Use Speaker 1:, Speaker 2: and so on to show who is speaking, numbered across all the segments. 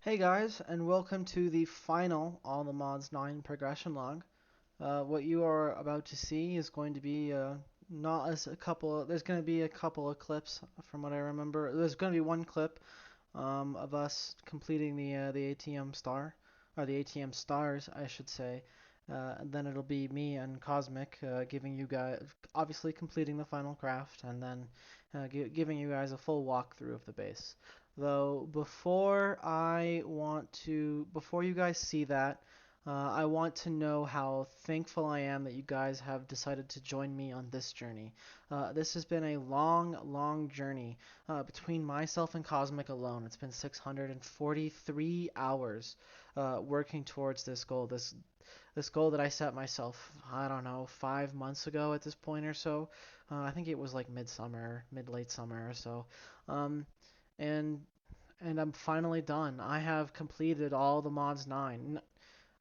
Speaker 1: Hey guys, and welcome to the final All the Mods 9 progression log. What you are about to see is going to be not as a couple. There's going to be a couple of clips from what I remember. There's going to be one clip of us completing the ATM star, or the ATM stars, I should say. And then it'll be me and Cosmic giving you guys, obviously completing the final craft, and then giving you guys a full walkthrough of the base. Though before you guys see that, I want to know how thankful I am that you guys have decided to join me on this journey. This has been a long, long journey between myself and Cosmic alone. It's been 643 hours working towards this goal. This goal that I set myself, I don't know, 5 months ago at this point or so. I think it was like midsummer, mid-late summer or so. Um, and and I'm finally done. I have completed all the mods 9.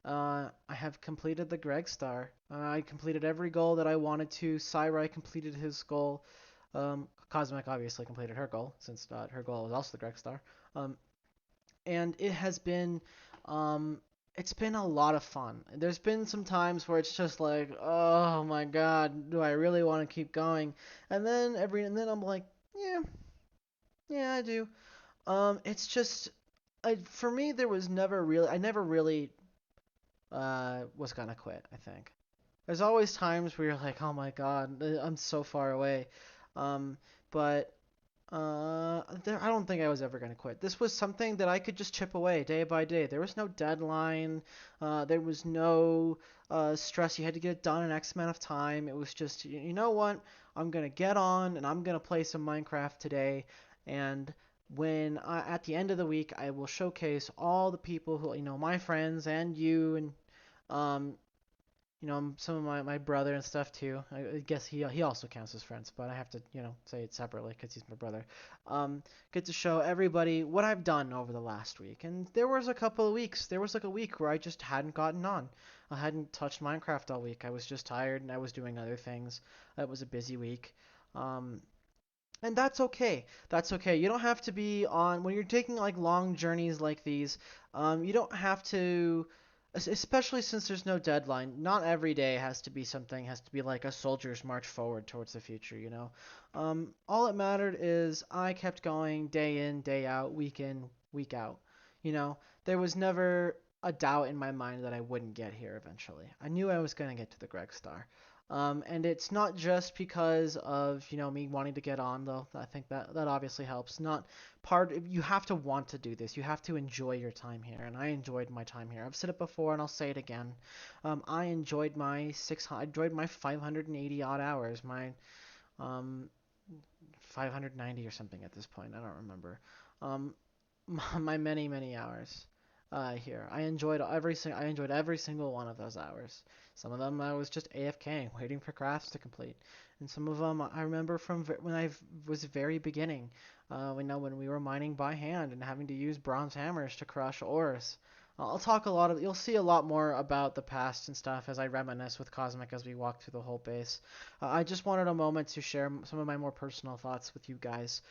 Speaker 1: I have completed the Greg Star. I completed every goal that I wanted to. Syrai completed his goal. Cosmic obviously completed her goal, since her goal was also the Greg Star. Um, and um, it's been a lot of fun. There's been some times where it's just like, oh my god, do I really want to keep going? And then I'm like, yeah, yeah, I do. It's just, for me, I never really was gonna quit. I think there's always times where you're like, oh my god, I'm so far away. Um, but I don't think I was ever gonna quit. This was something that I could just chip away day by day. There was no deadline. There was no stress. You had to get it done in X amount of time. It was just, you know what? I'm gonna get on and I'm gonna play some Minecraft today. And at the end of the week, I will showcase all the people who, my friends and you and um, some of my brother and stuff too. I guess he also counts as friends, but I have to, say it separately because he's my brother. Get to show everybody what I've done over the last week. And there was a couple of weeks. There was like a week where I just hadn't gotten on. I hadn't touched Minecraft all week. I was just tired and I was doing other things. It was a busy week. Um, and that's okay. That's okay. You don't have to be on when you're taking like long journeys like these. You don't have to, especially since there's no deadline. Not every day has to be like a soldier's march forward towards the future. All it mattered is I kept going day in, day out, week in, week out. You know, there was never a doubt in my mind that I wouldn't get here eventually. I knew I was gonna get to the Greg Star. And it's not just because of, me wanting to get on, though. I think that obviously helps. Not you have to want to do this. You have to enjoy your time here, and I enjoyed my time here. I've said it before, and I'll say it again. I enjoyed I enjoyed my 580 odd hours, my um 590 or something at this point. I don't remember. Um, my many many hours here. I enjoyed every single one of those hours. Some of them I was just AFK waiting for crafts to complete, and some of them I remember from when I was very beginning. When we were mining by hand and having to use bronze hammers to crush ores. I'll talk a lot of. You'll see a lot more about the past and stuff as I reminisce with Cosmic as we walk through the whole base. I just wanted a moment to share some of my more personal thoughts with you guys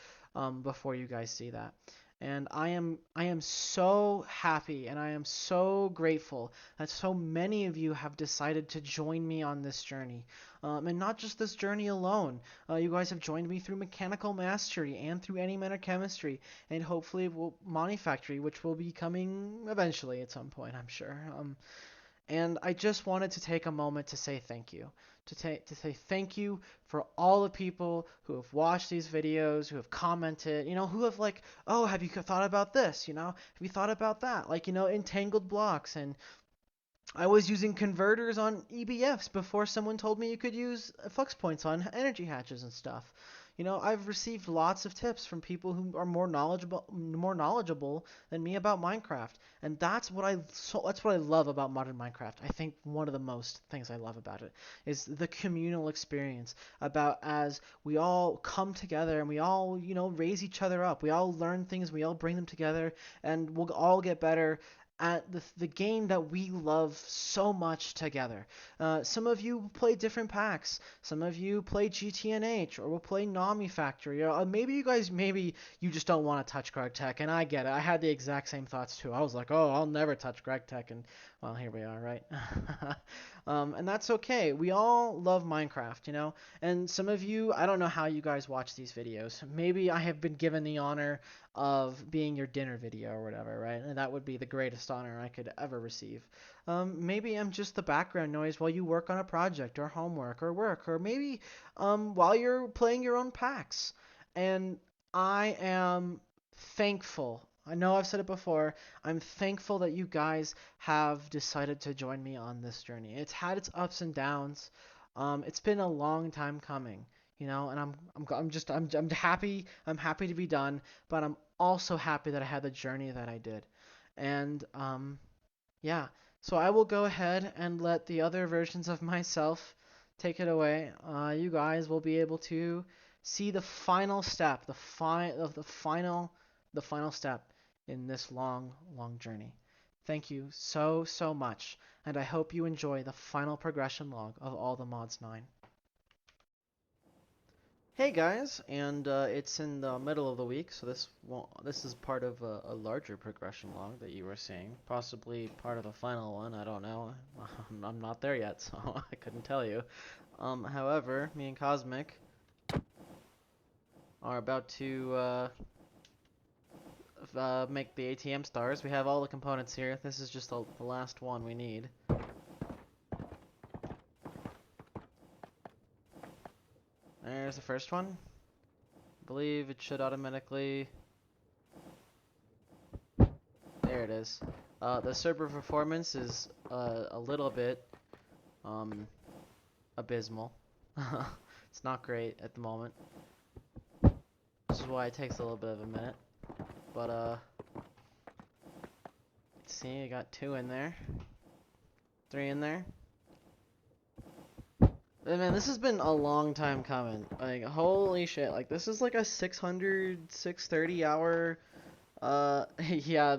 Speaker 1: before you guys see that. And I am so happy and I am so grateful that so many of you have decided to join me on this journey. And not just this journey alone. You guys have joined me through Mechanical Mastery and through Antimatter Chemistry, and hopefully Moni Factory, which will be coming eventually at some point, I'm sure. And I just wanted to take a moment to say thank you. To say thank you for all the people who have watched these videos, who have commented, who have like, oh, have you thought about this? Have you thought about that? Like, entangled blocks. And I was using converters on EBFs before someone told me you could use flux points on energy hatches and stuff. I've received lots of tips from people who are more knowledgeable than me about Minecraft, and that's what I love about modern Minecraft. I think one of the most things I love about it is the communal experience about as we all come together and we all, raise each other up. We all learn things, we all bring them together, and we'll all get better at the game that we love so much together. Some of you play different packs. Some of you play GTNH or will play Nami Factory. Or maybe you guys, maybe you just don't want to touch Greg Tech, and I get it. I had the exact same thoughts too. I was like, oh, I'll never touch Greg Tech, and well, here we are, right? And that's okay. We all love Minecraft, you know? And some of you, I don't know how you guys watch these videos. Maybe I have been given the honor of being your dinner video or whatever, right? And that would be the greatest honor I could ever receive. Maybe I'm just the background noise while you work on a project or homework or work, or maybe while you're playing your own packs. And I am thankful. I know I've said it before. I'm thankful that you guys have decided to join me on this journey. It's had its ups and downs. It's been a long time coming, you know, and I'm happy. I'm happy to be done, but I'm also happy that I had the journey that I did. And yeah, so I will go ahead and let the other versions of myself take it away. You guys will be able to see the final step, the final step in this long, long journey. Thank you so, so much, and I hope you enjoy the final progression log of All the Mods 9. Hey guys, and it's in the middle of the week, so this is part of a larger progression log that you were seeing, possibly part of the final one. I don't know. I'm not there yet, so I couldn't tell you. However, me and Cosmic are about to make the ATM stars. We have all the components here. This is just the last one we need. There's the first one. I believe it should automatically... There it is. The server performance is a little bit abysmal. It's not great at the moment. This is why it takes a little bit of a minute. But let's see, I got 2 in there. 3 in there. Man, this has been a long time coming. Like, holy shit. Like, this is like a 630 hour yeah,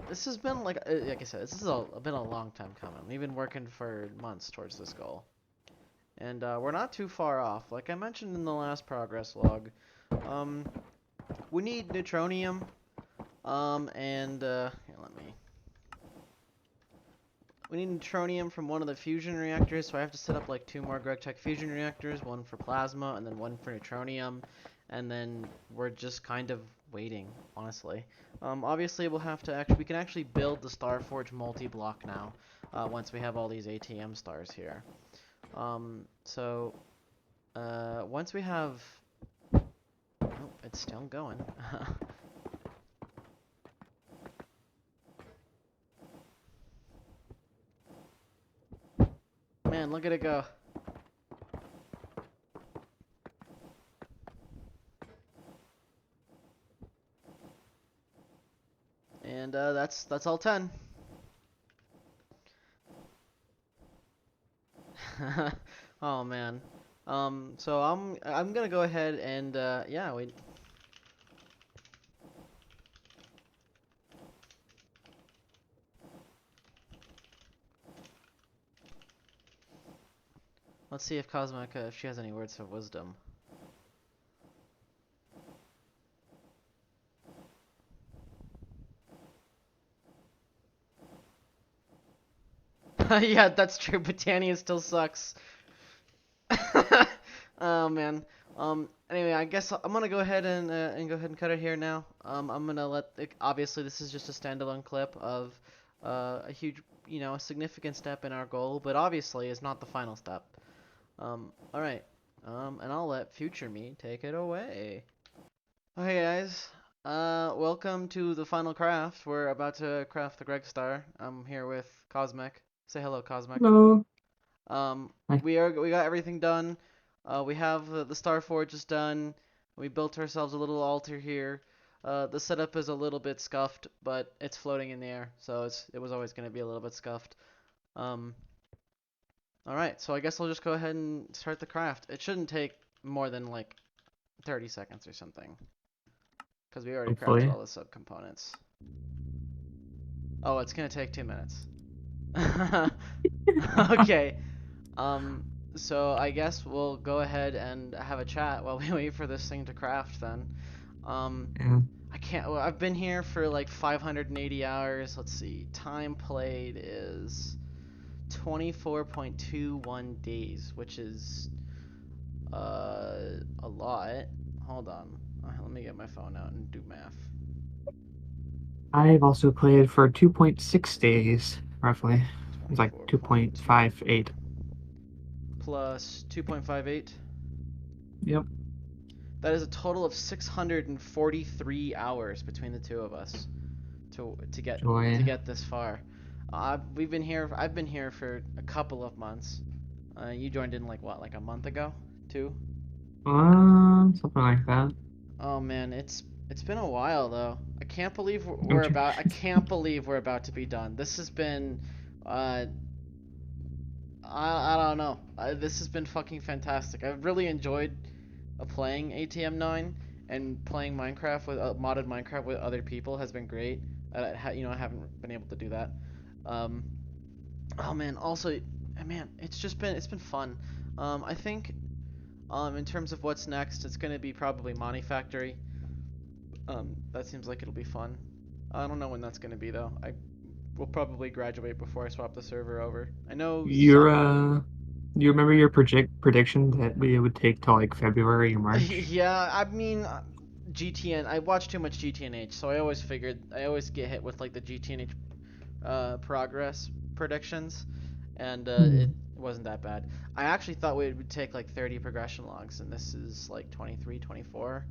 Speaker 1: this has been like I said, this has been a long time coming. We've been working for months towards this goal, and we're not too far off. Like I mentioned in the last progress log, we need neutronium, and here, we need neutronium from one of the fusion reactors. So I have to set up like 2 more GregTech fusion reactors, one for plasma and then one for neutronium, and then we're just kind of waiting, honestly. Obviously, we can actually build the Starforge multi-block now, once we have all these ATM stars here. Once we have... Oh, it's still going. Man, look at it go. And that's all 10. Oh man. So I'm gonna go ahead and yeah, let's see if Cosmic if she has any words of wisdom. Yeah, that's true. Britannia still sucks. Oh man. Anyway, I guess I'm gonna go ahead and go ahead and cut it here now. I'm gonna obviously this is just a standalone clip of a huge, you know, a significant step in our goal, but obviously it's not the final step. All right. And I'll let future me take it away. Okay, guys. Welcome to the final craft. We're about to craft the Greg Star. I'm here with Cosmic. Say hello, Cosmic.
Speaker 2: Hello. Hi.
Speaker 1: We got everything done. We have the Star Forge is done. We built ourselves a little altar here. The setup is a little bit scuffed, but it's floating in the air, so it was always going to be a little bit scuffed. All right, so I guess I'll just go ahead and start the craft. It shouldn't take more than like 30 seconds or something. because we already crafted
Speaker 2: hopefully.
Speaker 1: all the subcomponents. Oh, it's gonna take 2 minutes. Okay. Um, so I guess we'll go ahead and have a chat while we wait for this thing to craft then. Um,
Speaker 2: Yeah.
Speaker 1: I can't. Well, I've been here for like 580 hours. Let's see. Time played is 24.21 days, which is a lot. Hold on. Let me get my phone out and do math.
Speaker 2: I've also played for 2.6 days, roughly. It's like
Speaker 1: 24.2
Speaker 2: 2.58.
Speaker 1: plus 2.58.
Speaker 2: Yep.
Speaker 1: That is a total of 643 hours between the two of us to get
Speaker 2: Joy.
Speaker 1: this far. We've been here. I've been here for a couple of months. You joined in like what, like a month ago, too?
Speaker 2: Something like that.
Speaker 1: Oh man, it's been a while though. I can't believe we're
Speaker 2: Don't you?
Speaker 1: about. I can't believe we're about to be done. This has been, uh, I don't know. This has been fucking fantastic. I've really enjoyed playing ATM 9 and playing Minecraft with modded Minecraft with other people has been great. I haven't been able to do that. Um, oh man, also, man, it's been fun. I think in terms of what's next, it's gonna be probably Money Factory. That seems like it'll be fun. I don't know when that's gonna be though. I will probably graduate before I swap the server over. I know
Speaker 2: You're
Speaker 1: some.
Speaker 2: you remember your prediction that we would take till like February or March?
Speaker 1: Yeah, I mean, GTN. I watch too much GTNH, so I always figured I always get hit with like the GTNH progress predictions, and it
Speaker 2: Hmm.
Speaker 1: wasn't that bad. I actually thought we would take like 30 progression logs, and this is like 23, 24.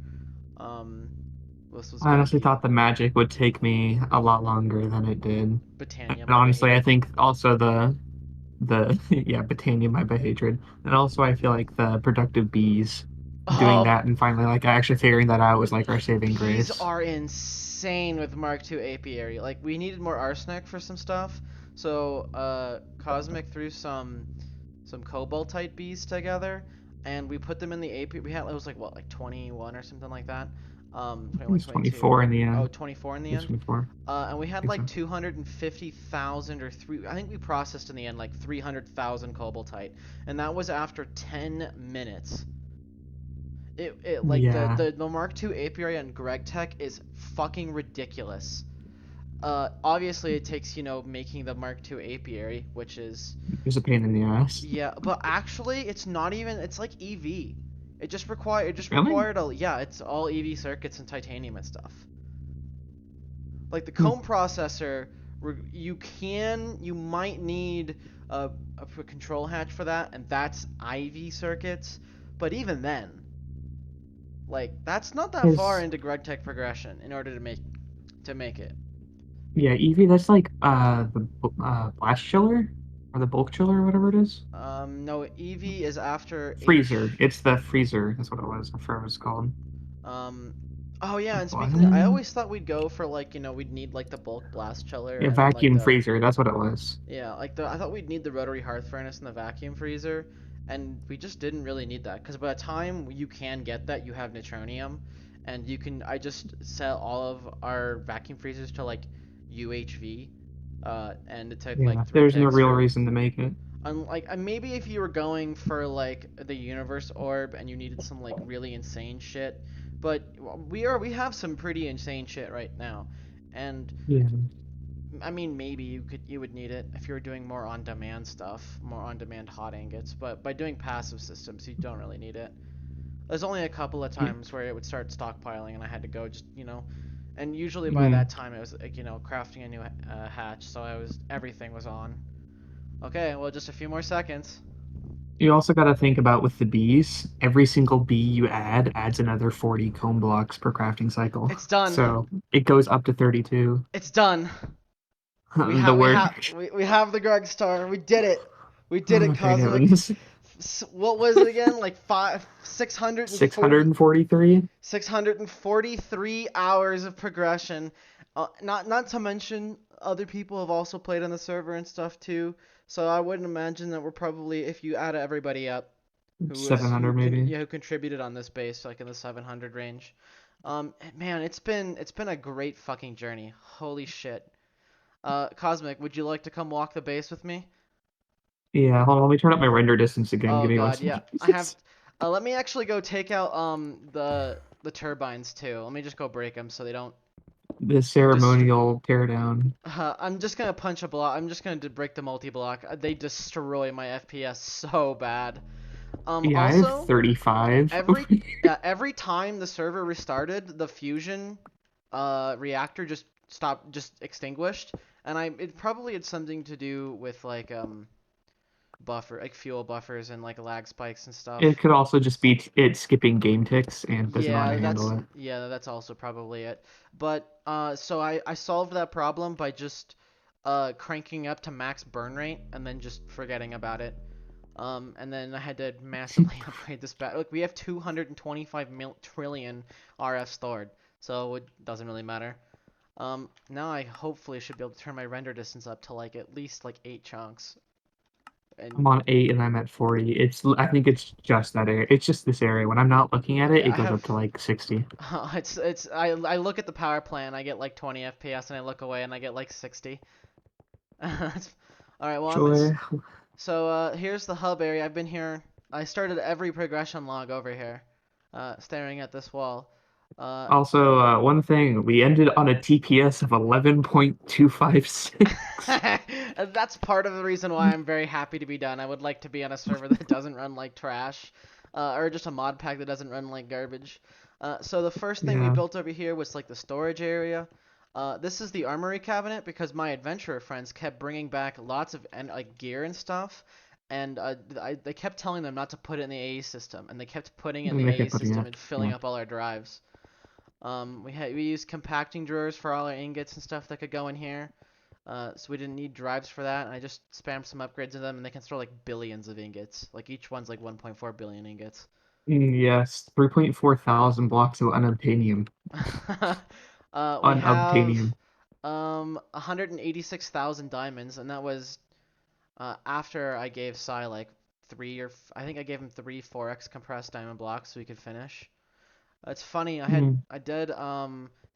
Speaker 1: Um, this was
Speaker 2: I
Speaker 1: gonna
Speaker 2: honestly
Speaker 1: be
Speaker 2: thought the magic would take me a lot longer than it did. And
Speaker 1: Britannia, my
Speaker 2: honestly, I
Speaker 1: behatred.
Speaker 2: think also the yeah, Botania, my hatred. And also I feel like the productive bees doing
Speaker 1: Oh,
Speaker 2: that and finally like actually figuring that out was like our saving
Speaker 1: bees
Speaker 2: grace.
Speaker 1: are insane with Mark II apiary. Like we needed more arsenic for some stuff, so Cosmic threw some cobaltite bees together, and we put them in the apiary. We had it was like what, like 21 or something like that.
Speaker 2: It
Speaker 1: 21,
Speaker 2: was
Speaker 1: 22.
Speaker 2: 24 in the
Speaker 1: Oh,
Speaker 2: end.
Speaker 1: 24 in the
Speaker 2: It was
Speaker 1: end.
Speaker 2: 24.
Speaker 1: And we
Speaker 2: I
Speaker 1: had
Speaker 2: think
Speaker 1: like
Speaker 2: so.
Speaker 1: 250,000 or three. I think we processed in the end like 300,000 cobaltite, and that was after 10 minutes. It like
Speaker 2: Yeah,
Speaker 1: the Mark II apiary on Greg Tech is fucking ridiculous. Obviously it takes making the Mark II apiary, which is
Speaker 2: it was a pain in the ass.
Speaker 1: yeah, but actually it's not even. It's like EV. It just
Speaker 2: Really?
Speaker 1: required a yeah. It's all EV circuits and titanium and stuff. Like the
Speaker 2: Hmm.
Speaker 1: comb processor, you might need a control hatch for that, and that's IV circuits. But even then, like that's not that far
Speaker 2: Is
Speaker 1: into GregTech progression in order to make it.
Speaker 2: yeah, Eevee, that's like blast chiller or the bulk chiller or whatever it is.
Speaker 1: No, EV is after
Speaker 2: Freezer.
Speaker 1: H.
Speaker 2: It's the freezer. That's what it was. I forgot what it's called.
Speaker 1: Um, oh yeah, and
Speaker 2: What?
Speaker 1: speaking, I always thought we'd go for like we'd need like the bulk blast chiller
Speaker 2: Yeah,
Speaker 1: and then like
Speaker 2: vacuum
Speaker 1: the
Speaker 2: freezer. That's what it was.
Speaker 1: yeah like the I thought we'd need the rotary hearth furnace and the vacuum freezer, and we just didn't really need that because by the time you can get that, you have neutronium, and you can. I just sell all of our vacuum freezers to like UHV, and it took like
Speaker 2: Yeah,
Speaker 1: three
Speaker 2: there's no
Speaker 1: ticks
Speaker 2: real
Speaker 1: for.
Speaker 2: reason to make it.
Speaker 1: Unlike maybe if you were going for like the universe orb and you needed some like really insane shit, but we have some pretty insane shit right now, and
Speaker 2: Yeah,
Speaker 1: I mean maybe you would need it if you were doing more on demand stuff, more on demand hot ingots, but by doing passive systems you don't really need it. There's only a couple of
Speaker 2: yeah.
Speaker 1: times where it would start stockpiling and I had to go just and usually by
Speaker 2: Mm.
Speaker 1: that time it was like crafting a new hatch, so everything was on. Okay, well just a few more seconds.
Speaker 2: You also got to think about with the bees, every single bee you add adds another 40 comb blocks per crafting cycle.
Speaker 1: It's done.
Speaker 2: So it goes up to 32.
Speaker 1: It's done. We
Speaker 2: The
Speaker 1: have we
Speaker 2: word,
Speaker 1: have we have the Greg Star. We did it. We did it,
Speaker 2: oh, great
Speaker 1: Cosmic.
Speaker 2: heavens,
Speaker 1: What was it again? Like
Speaker 2: 643?
Speaker 1: 643 hours of progression. Not to mention other people have also played on the server and stuff too. So I wouldn't imagine that we're probably, if you add everybody up who
Speaker 2: 700 maybe.
Speaker 1: who contributed on this base like in the 700 range. Man, it's been a great fucking journey. Holy shit. Cosmic, would you like to come walk the base with me?
Speaker 2: Yeah, hold on, let me turn up my render distance again.
Speaker 1: Oh
Speaker 2: Give me one
Speaker 1: God, yeah.
Speaker 2: second.
Speaker 1: I have. Let me actually go take out the turbines too. Let me just go break them so they don't
Speaker 2: The
Speaker 1: destroy.
Speaker 2: ceremonial teardown.
Speaker 1: I'm just gonna punch a block. I'm just gonna break the multi-block. They destroy my FPS so bad.
Speaker 2: Yeah, I have
Speaker 1: Also,
Speaker 2: 35 over
Speaker 1: every
Speaker 2: here.
Speaker 1: every time the server restarted, the fusion reactor just extinguished, and it probably had something to do with like fuel buffers and like lag spikes and
Speaker 2: It
Speaker 1: stuff.
Speaker 2: could also just be it skipping game ticks and doesn't want to handle it.
Speaker 1: Yeah, that's also probably it. But so I solved that problem by just cranking up to max burn rate and then just forgetting about it. And then I had to massively upgrade this back. Look, we have 225 trillion RF stored, so it doesn't really matter. Now I hopefully should be able to turn my render distance up to like at least like 8 chunks.
Speaker 2: I'm
Speaker 1: And
Speaker 2: on 8 and I'm at 40. I think it's just that area. It's just this area. When I'm not looking at it,
Speaker 1: yeah,
Speaker 2: it
Speaker 1: I
Speaker 2: goes
Speaker 1: have.
Speaker 2: up to like 60.
Speaker 1: I look at the power plan, I get like 20 FPS, and I look away and I get like 60. All right, well
Speaker 2: Joy.
Speaker 1: so here's the hub area. I've been here. I started every progression log over here, staring at this wall. Uh,
Speaker 2: Also, one thing, we ended on a TPS of 11.256.
Speaker 1: That's part of the reason why I'm very happy to be done. I would like to be on a server that doesn't run like trash, or just a mod pack that doesn't run like garbage. So the first thing we
Speaker 2: Yeah,
Speaker 1: built over here was like the storage area. This is the armory cabinet because my adventurer friends kept bringing back lots of like gear and stuff, and they kept telling them not to put it in the AE system, and they kept putting it in the
Speaker 2: and they
Speaker 1: AE
Speaker 2: kept putting
Speaker 1: system
Speaker 2: it.
Speaker 1: and filling
Speaker 2: Yeah.
Speaker 1: up all our drives. We used compacting drawers for all our ingots and stuff that could go in here. So we didn't need drives for that, and I just spammed some upgrades in them, and they can store like billions of ingots. Like each one's like 1.4 billion ingots.
Speaker 2: Yes, 3.4 thousand blocks of unobtainium.
Speaker 1: We have
Speaker 2: Unobtainium.
Speaker 1: 186,000 diamonds, and that was after I gave Sai like I think I gave him three 4x compressed diamond blocks so he could finish. It's funny.
Speaker 2: Mm.
Speaker 1: I did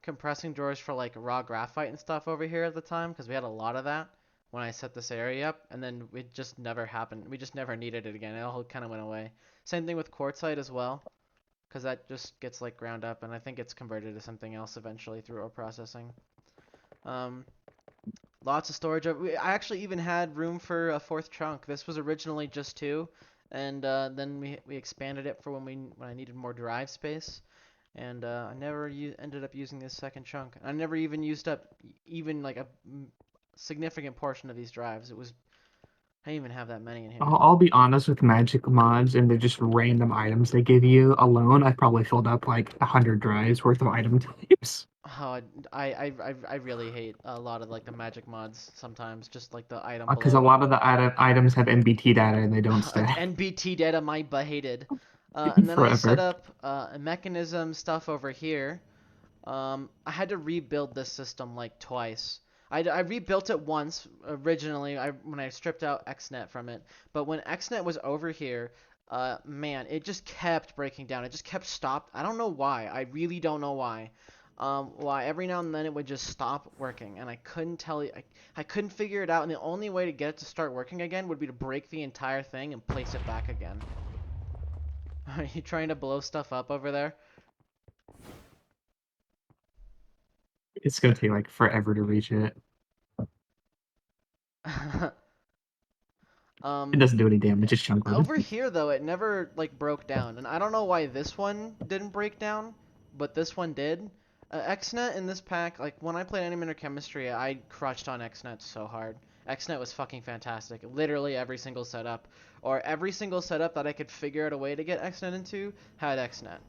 Speaker 1: compressing drawers for like raw graphite and stuff over here at the time because we had a lot of that when I set this area up, and then it just never happened. We just never needed it again. It all kind of went away. Same thing with quartzite as well, because that just gets like ground up, and I think it's converted to something else eventually through ore processing. Um, Lots of storage. I actually even had room for a fourth chunk. This was originally just two, and then we expanded it for when I needed more drive space. And I never ended up using this second chunk. I never even used up even like a significant portion of these drives. I didn't even have that many in here.
Speaker 2: I'll be honest with magic mods and they're just random items they give you alone. I probably filled up like 100 drives worth of item types.
Speaker 1: Oh, I really hate a lot of like the magic mods sometimes. Just like the item
Speaker 2: Because a
Speaker 1: below.
Speaker 2: lot of the items have MBT data and they don't stack
Speaker 1: NBT data my behated. And then I set
Speaker 2: forever.
Speaker 1: up a mechanism stuff over here. I had to rebuild this system like twice. I rebuilt it once originally when I stripped out XNet from it, but when XNet was over here, man, it just kept breaking down. It just kept stopped. I don't know why. I really don't know why. Why every now and then it would just stop working, and I couldn't tell you. I couldn't figure it out, and the only way to get it to start working again would be to break the entire thing and place it back again. Are you trying to blow stuff up over there?
Speaker 2: It's gonna take like forever to reach it. It
Speaker 1: um,
Speaker 2: doesn't do any damage, it's chunk loaded.
Speaker 1: Over here though, it never like broke down, and I don't know why this one didn't break down, but this one did. XNet in this pack, like when I played Animator Chemistry, I crushed on XNet so hard. XNet was fucking fantastic. Literally every single setup, or every single setup that I could figure out a way to get XNet into had XNet.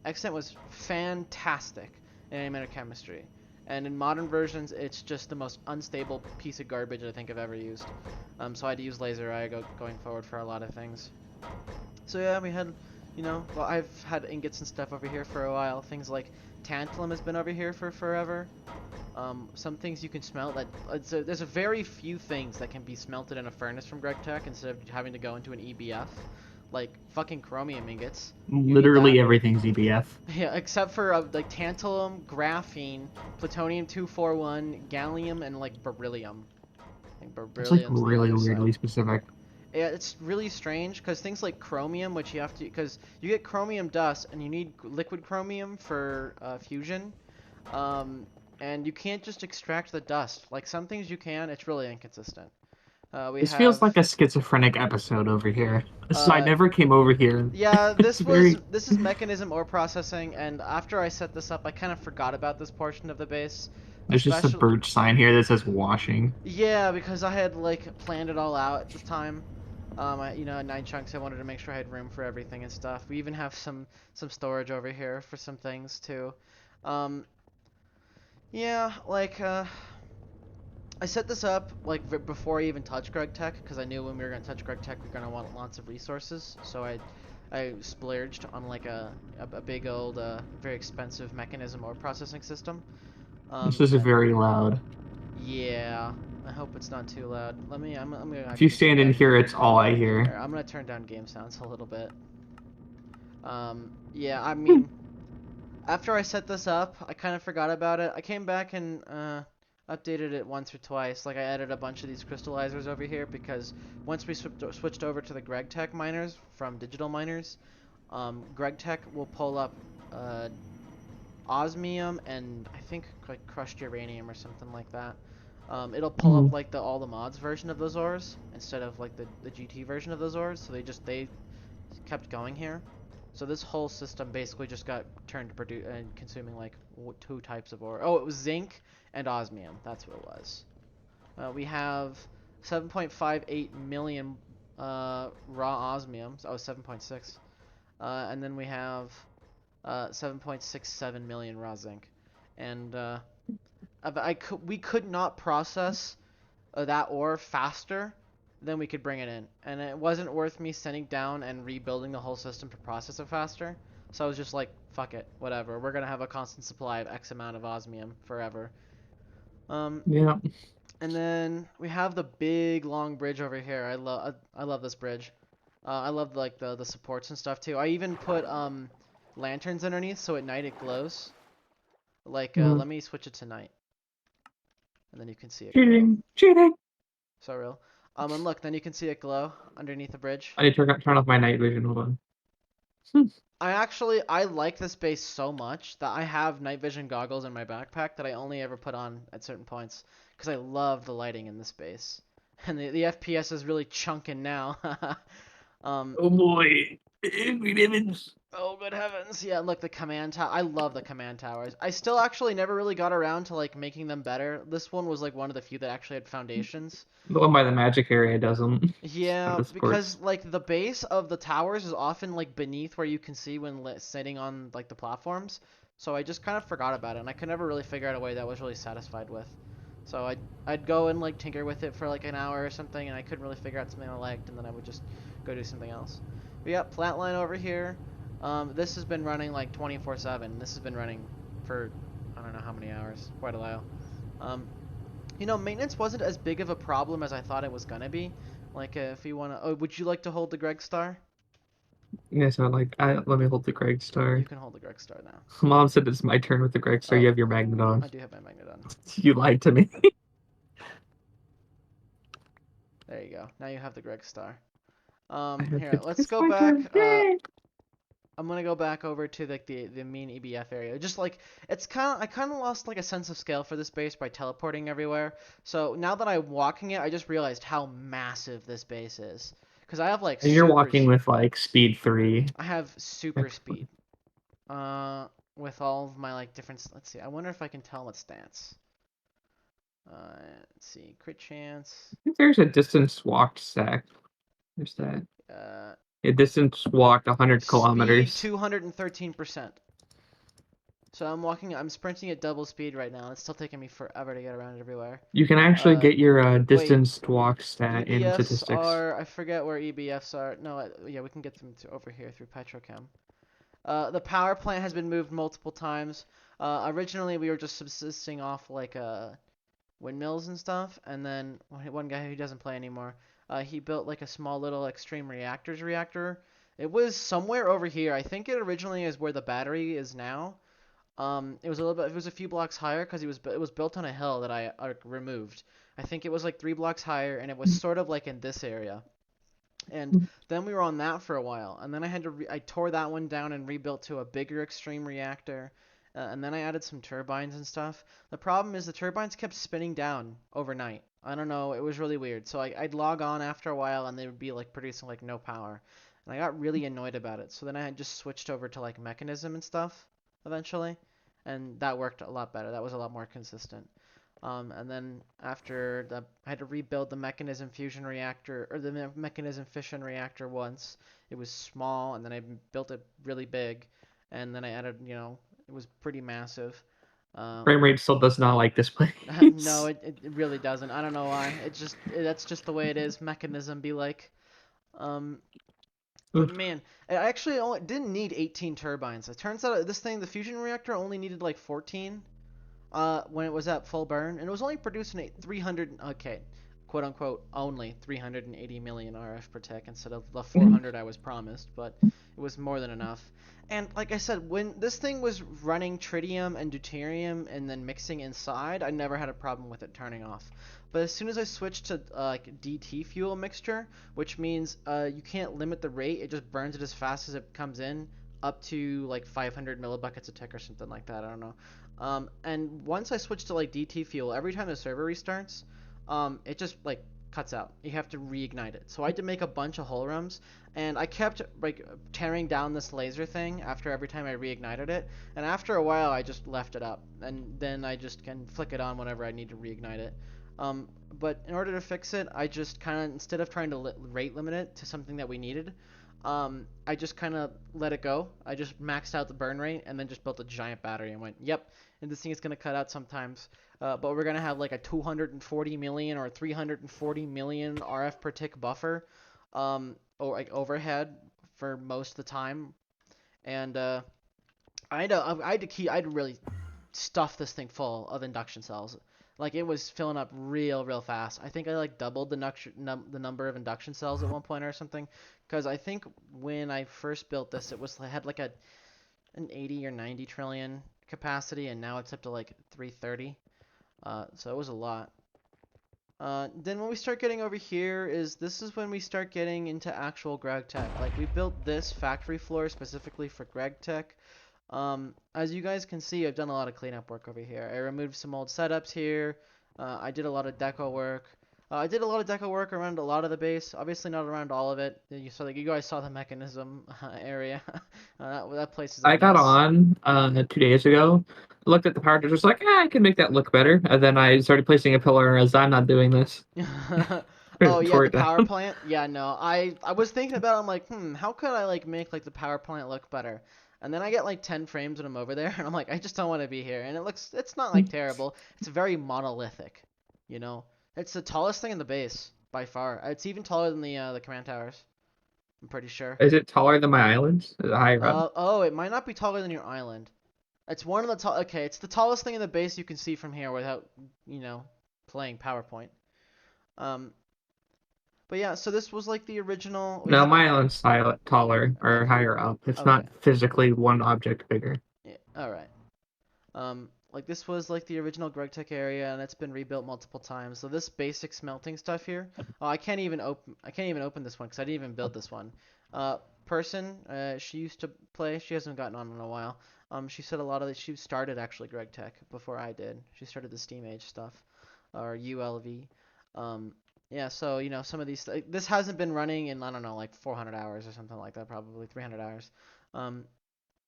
Speaker 1: XNet was fantastic in Animator Chemistry, and in modern versions, it's just the most unstable piece of garbage I think I've ever used. So I had to use laser eye going forward for a lot of things. So yeah, we had, well, I've had ingots and stuff over here for a while. Things like tantalum has been over here for forever. Some things you can smelt that there's a very few things that can be smelted in a furnace from Greg Tech instead of having to go into an EBF. like fucking chromium ingots. You need
Speaker 2: Literally
Speaker 1: that.
Speaker 2: everything's EBF.
Speaker 1: Yeah, except for like tantalum, graphene, plutonium 241, gallium, and like beryllium. Like
Speaker 2: It's like
Speaker 1: beryllium's the
Speaker 2: really
Speaker 1: other side.
Speaker 2: weirdly specific.
Speaker 1: Yeah, it's really strange because things like chromium, which you have to, because you get chromium dust and you need liquid chromium for fusion, um, and you can't just extract the dust. Like some things you can, it's really inconsistent. We
Speaker 2: This feels
Speaker 1: have,
Speaker 2: like a schizophrenic episode over here. So I
Speaker 1: uh,
Speaker 2: never came over here.
Speaker 1: yeah,
Speaker 2: It's very.
Speaker 1: this is mechanism ore processing, and after I set this up, I kind of forgot about this portion of the base,
Speaker 2: There's just a
Speaker 1: especially,
Speaker 2: birch sign here that says washing.
Speaker 1: yeah, because I had like planned it all out at the time. At 9 chunks, I wanted to make sure I had room for everything and stuff. We even have some storage over here for some things too. Um, yeah, I set this up like before I even touched Greg Tech because I knew when we were gonna touch Greg Tech, we are gonna want lots of resources. So I splurged on like a big old very expensive mechanism or processing system.
Speaker 2: This is
Speaker 1: That
Speaker 2: very loud.
Speaker 1: Yeah, I hope it's not too loud. I'm gonna
Speaker 2: If you
Speaker 1: actually turn
Speaker 2: stand in
Speaker 1: down.
Speaker 2: here, it's all I hear.
Speaker 1: Here, I'm gonna turn down game sounds a little bit. Yeah, I
Speaker 2: Hmm.
Speaker 1: mean, after I set this up, I kind of forgot about it. I came back and updated it once or twice. Like I added a bunch of these crystallizers over here because once we switched over to the GregTech miners from digital miners, GregTech will pull up uh, osmium and I think like crushed uranium or something like that. It'll pull up
Speaker 2: Mhm.
Speaker 1: like the all the mods version of those ores instead of like the GT version of those ores. So they kept going here. So this whole system basically just got turned to produce and consuming like two types of ore. Oh, it was zinc and osmium. That's what it was. We have 7.58 million raw osmium. Oh, 7.6. And then we have 7.67 million raw zinc. And we could not process that ore faster than we could bring it in. And it wasn't worth me sending down and rebuilding the whole system to process it faster. So I was just like, fuck it, whatever. We're gonna have a constant supply of X amount of osmium forever. Um,
Speaker 2: Yeah.
Speaker 1: and then we have the big long bridge over here. I love this bridge. I love like the supports and stuff too. I even put lanterns underneath so at night it glows. Like
Speaker 2: Mhm.
Speaker 1: let me switch it to night, and then you can see it glow.
Speaker 2: Cheating, cheating.
Speaker 1: So real. And look, then you can see it glow underneath the bridge.
Speaker 2: I need to turn off my night vision. Hold on. Hmm.
Speaker 1: I like this base so much that I have night vision goggles in my backpack that I only ever put on at certain points because I love the lighting in this base. And the FPS is really chunking now. um,
Speaker 2: Oh boy. Green Evans.
Speaker 1: oh good heavens. Yeah, look the command tower. I love the command towers. I still actually never really got around to like making them better. This one was like one of the few that actually had foundations.
Speaker 2: The one by the magic area doesn't. By
Speaker 1: Yeah,
Speaker 2: the
Speaker 1: because
Speaker 2: supports.
Speaker 1: like the base of the towers is often like beneath where you can see when sitting on like the platforms. So I just kind of forgot about it, and I could never really figure out a way that I was really satisfied with. So I'd go and like tinker with it for like an hour or something, and I couldn't really figure out something I liked, and then I would just go do something else. We got plant line over here. This has been running like 24/7. This has been running for I don't know how many hours, quite a while. Um, Maintenance wasn't as big of a problem as I thought it was gonna be. Like, if you wanna, oh, would you like to hold the Greg Star?
Speaker 2: Yeah, so like, let me hold the Greg
Speaker 1: You
Speaker 2: Star.
Speaker 1: can hold the Greg Star now.
Speaker 2: Mom said it's my turn with the Greg Star.
Speaker 1: Oh,
Speaker 2: You have your magnet on.
Speaker 1: I do have my magnet on.
Speaker 2: You lied to me.
Speaker 1: There you go. Now you have the Greg Star.
Speaker 2: I have
Speaker 1: Here,
Speaker 2: to.
Speaker 1: let's
Speaker 2: It's
Speaker 1: go
Speaker 2: my
Speaker 1: back.
Speaker 2: turn. Yay!
Speaker 1: I'm gonna go back over to like the main EBF area. Just like I kind of lost like a sense of scale for this base by teleporting everywhere. So now that I'm walking it, I just realized how massive this base is. Cause I have like
Speaker 2: And you're walking with like speed 3.
Speaker 1: I have super speed. Uh, with all of my like different. Let's see. I wonder if I can tell what stats. Let's see. Crit chance.
Speaker 2: Think there's a distance walked stack. There's that.
Speaker 1: Uh,
Speaker 2: A distance walked 100
Speaker 1: Speed
Speaker 2: kilometers.
Speaker 1: 213%. So I'm sprinting at double speed right now. It's still taking me forever to get around everywhere.
Speaker 2: You can actually
Speaker 1: Uh,
Speaker 2: get your
Speaker 1: Wait.
Speaker 2: distance walk stat in
Speaker 1: EBFs
Speaker 2: statistics.
Speaker 1: are. I forget where EBFs are. No, yeah, we can get them to over here through Petrochem. The power plant has been moved multiple times. Originally, we were just subsisting off like windmills and stuff, and then one guy who doesn't play anymore, he built like a small little extreme reactors reactor, It was somewhere over here. I think it originally is where the battery is now. It was a little bit. It was a few blocks higher because it was built on a hill that I removed. I think it was like 3 blocks higher, and it was sort of like in this area. And then we were on that for a while, and then I tore that one down and rebuilt to a bigger extreme reactor, and then I added some turbines and stuff. The problem is the turbines kept spinning down overnight. I don't know, it was really weird. So I'd log on after a while, and they would be like producing like no power, and I got really annoyed about it. So then I had just switched over to like mechanism and stuff eventually, and that worked a lot better. That was a lot more consistent. And then after the, I had to rebuild the mechanism fusion reactor or the mechanism fission reactor once. It was small, and then I built it really big, and then I added, it was pretty massive. Um,
Speaker 2: Frame rate still does not like this
Speaker 1: no,
Speaker 2: place.
Speaker 1: it really doesn't. I don't know why. That's just the way it is. Mechanism be like. Um, but man, I actually only didn't need 18 turbines. It turns out this thing, the fusion reactor, only needed like 14 when it was at full burn, and it was only producing 300, okay, quote unquote, only 380 million RF per tick instead of the 400 I was promised, but it was more than enough. And like I said, when this thing was running tritium and deuterium and then mixing inside, I never had a problem with it turning off. But as soon as I switched to like DT fuel mixture, which means you can't limit the rate, it just burns it as fast as it comes in, up to like 500 millibuckets a tick or something like that. I don't know. And once I switch to like DT fuel, every time the server restarts, it just like cuts out. You have to reignite it. So I had to make a bunch of hull rooms, and I kept like tearing down this laser thing after every time I reignited it. And after a while, I just left it up, and then I just can flick it on whenever I need to reignite it. But in order to fix it, I just kind of instead of trying to rate limit it to something that we needed, I just kind of let it go. I just maxed out the burn rate and then just built a giant battery and went, yep, and this thing is going to cut out sometimes. But we're going to have like a 240 million or 340 million RF per tick buffer or like overhead for most of the time. And I had to really stuff this thing full of induction cells. Like it was filling up real fast. I think I like doubled the number of induction cells at one point or something. Because I think when I first built this, it had like an 80 or 90 trillion capacity, and now it's up to like 330. So it was a lot. Then when we start getting over here this is when we start getting into actual Greg Tech. Like we built this factory floor specifically for Greg Tech. As you guys can see, I've done a lot of cleanup work over here. I removed some old setups here. I did a lot of deco work. I did a lot of deco work around a lot of the base. Obviously not around all of it. You guys saw the mechanism area. That place is a
Speaker 2: I got
Speaker 1: mess.
Speaker 2: on 2 days ago, looked at the power, just like, I can make that look better. And then I started placing a pillar and realized I'm not doing this.
Speaker 1: Oh yeah,
Speaker 2: Tore
Speaker 1: the
Speaker 2: it down.
Speaker 1: power plant. Yeah, no, I was thinking about it, I'm like, how could I like make like the power plant look better? And then I get like 10 frames when I'm over there, and I'm like, I just don't want to be here. And it's not like terrible. It's very monolithic, you know. It's the tallest thing in the base by far. It's even taller than the command towers. I'm pretty sure.
Speaker 2: Is it taller than my islands? Is it higher up?
Speaker 1: Oh, it might not be taller than your island. It's one of the tall. Okay, it's the tallest thing in the base you can see from here without, you know, playing PowerPoint. Um, but yeah, so this was like the original. We
Speaker 2: No,
Speaker 1: had
Speaker 2: my island's taller or
Speaker 1: okay,
Speaker 2: higher up. It's
Speaker 1: okay,
Speaker 2: not physically one object bigger.
Speaker 1: yeah, all right. Like this was like the original GregTech area, and it's been rebuilt multiple times. So this basic smelting stuff here. Oh, I can't even open this one because I didn't even build this one. Person, she used to play. She hasn't gotten on in a while. She said a lot of it. She started actually GregTech before I did. She started the Steam Age stuff, or ULV. Um, yeah. So some of these. This hasn't been running in I don't know like 400 hours or something like that. Probably 300 hours. Um,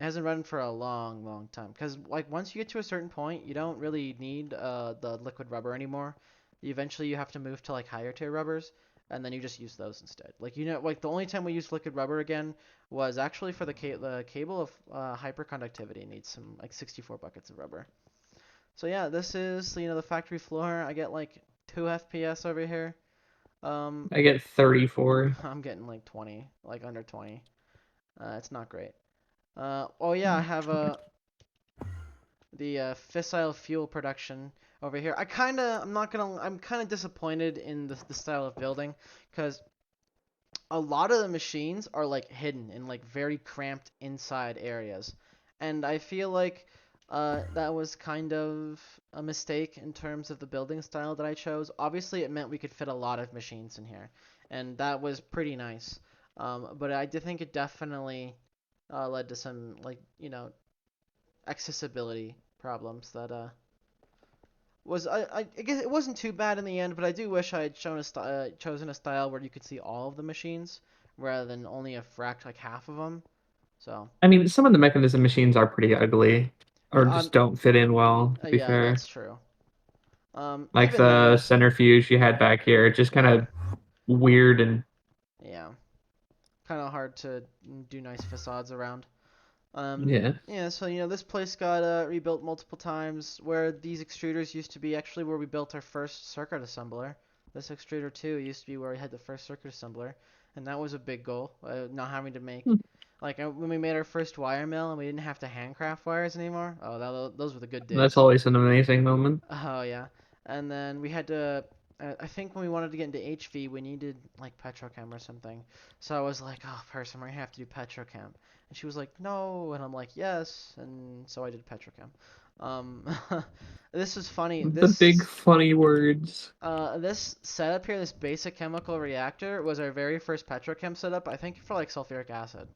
Speaker 1: it hasn't run for a long time. Because like once you get to a certain point, you don't really need the liquid rubber anymore. Eventually, you have to move to like higher tier rubbers, and then you just use those instead. Like like the only time we used liquid rubber again was actually for the cable of hyperconductivity. It needs some like 64 buckets of rubber. So yeah, this is the factory floor. I get like 2 FPS over here. Um,
Speaker 2: I get 34.
Speaker 1: I'm getting like 20, like under 20. It's not great. Oh yeah, I have the fissile fuel production over here. I'm not gonna, I'm kind of disappointed in the style of building because a lot of the machines are like hidden in like very cramped inside areas, and I feel like that was kind of a mistake in terms of the building style that I chose. Obviously, it meant we could fit a lot of machines in here, and that was pretty nice. But I did think it definitely led to some like accessibility problems that was I guess it wasn't too bad in the end, but I do wish I had chosen a style where you could see all of the machines rather than only a like half of them. So
Speaker 2: I mean, some of the mechanism machines are pretty ugly, or
Speaker 1: yeah,
Speaker 2: just don't fit in well, to be
Speaker 1: yeah,
Speaker 2: fair.
Speaker 1: that's true.
Speaker 2: Like
Speaker 1: Even
Speaker 2: the
Speaker 1: then,
Speaker 2: centrifuge you had back here, just kind
Speaker 1: yeah,
Speaker 2: of weird and
Speaker 1: yeah, kind of hard to do nice facades around.
Speaker 2: yeah.
Speaker 1: Yeah, so this place got rebuilt multiple times. Where these extruders used to be, actually, where we built our first circuit assembler. This extruder too used to be where we had the first circuit assembler, and that was a big goal. Not having to make,
Speaker 2: Hmm.
Speaker 1: like when we made our first wire mill and we didn't have to handcraft wires anymore. Oh, those were the good
Speaker 2: That's
Speaker 1: days.
Speaker 2: always an amazing moment.
Speaker 1: Oh yeah, and then we had to. I think when we wanted to get into HV, we needed like petrochem or something. So I was like, "Oh, person, we're gonna have to do petrochem." And she was like, "No," and I'm like, "Yes," and so I did petrochem. Um, this is funny.
Speaker 2: The big funny words.
Speaker 1: This setup here, this basic chemical reactor, was our very first petrochem setup. I think for like sulfuric acid,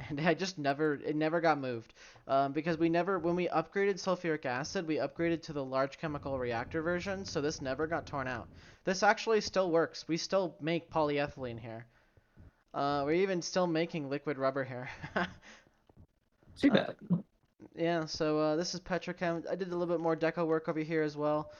Speaker 1: and it never got moved, because when we upgraded sulfuric acid, we upgraded to the large chemical reactor version, so this never got torn out. This actually still works. We still make polyethylene here. We're even still making liquid rubber here.
Speaker 2: Too
Speaker 1: uh,
Speaker 2: bad.
Speaker 1: Yeah, so this is Petrochem. I did a little bit more deco work over here as well.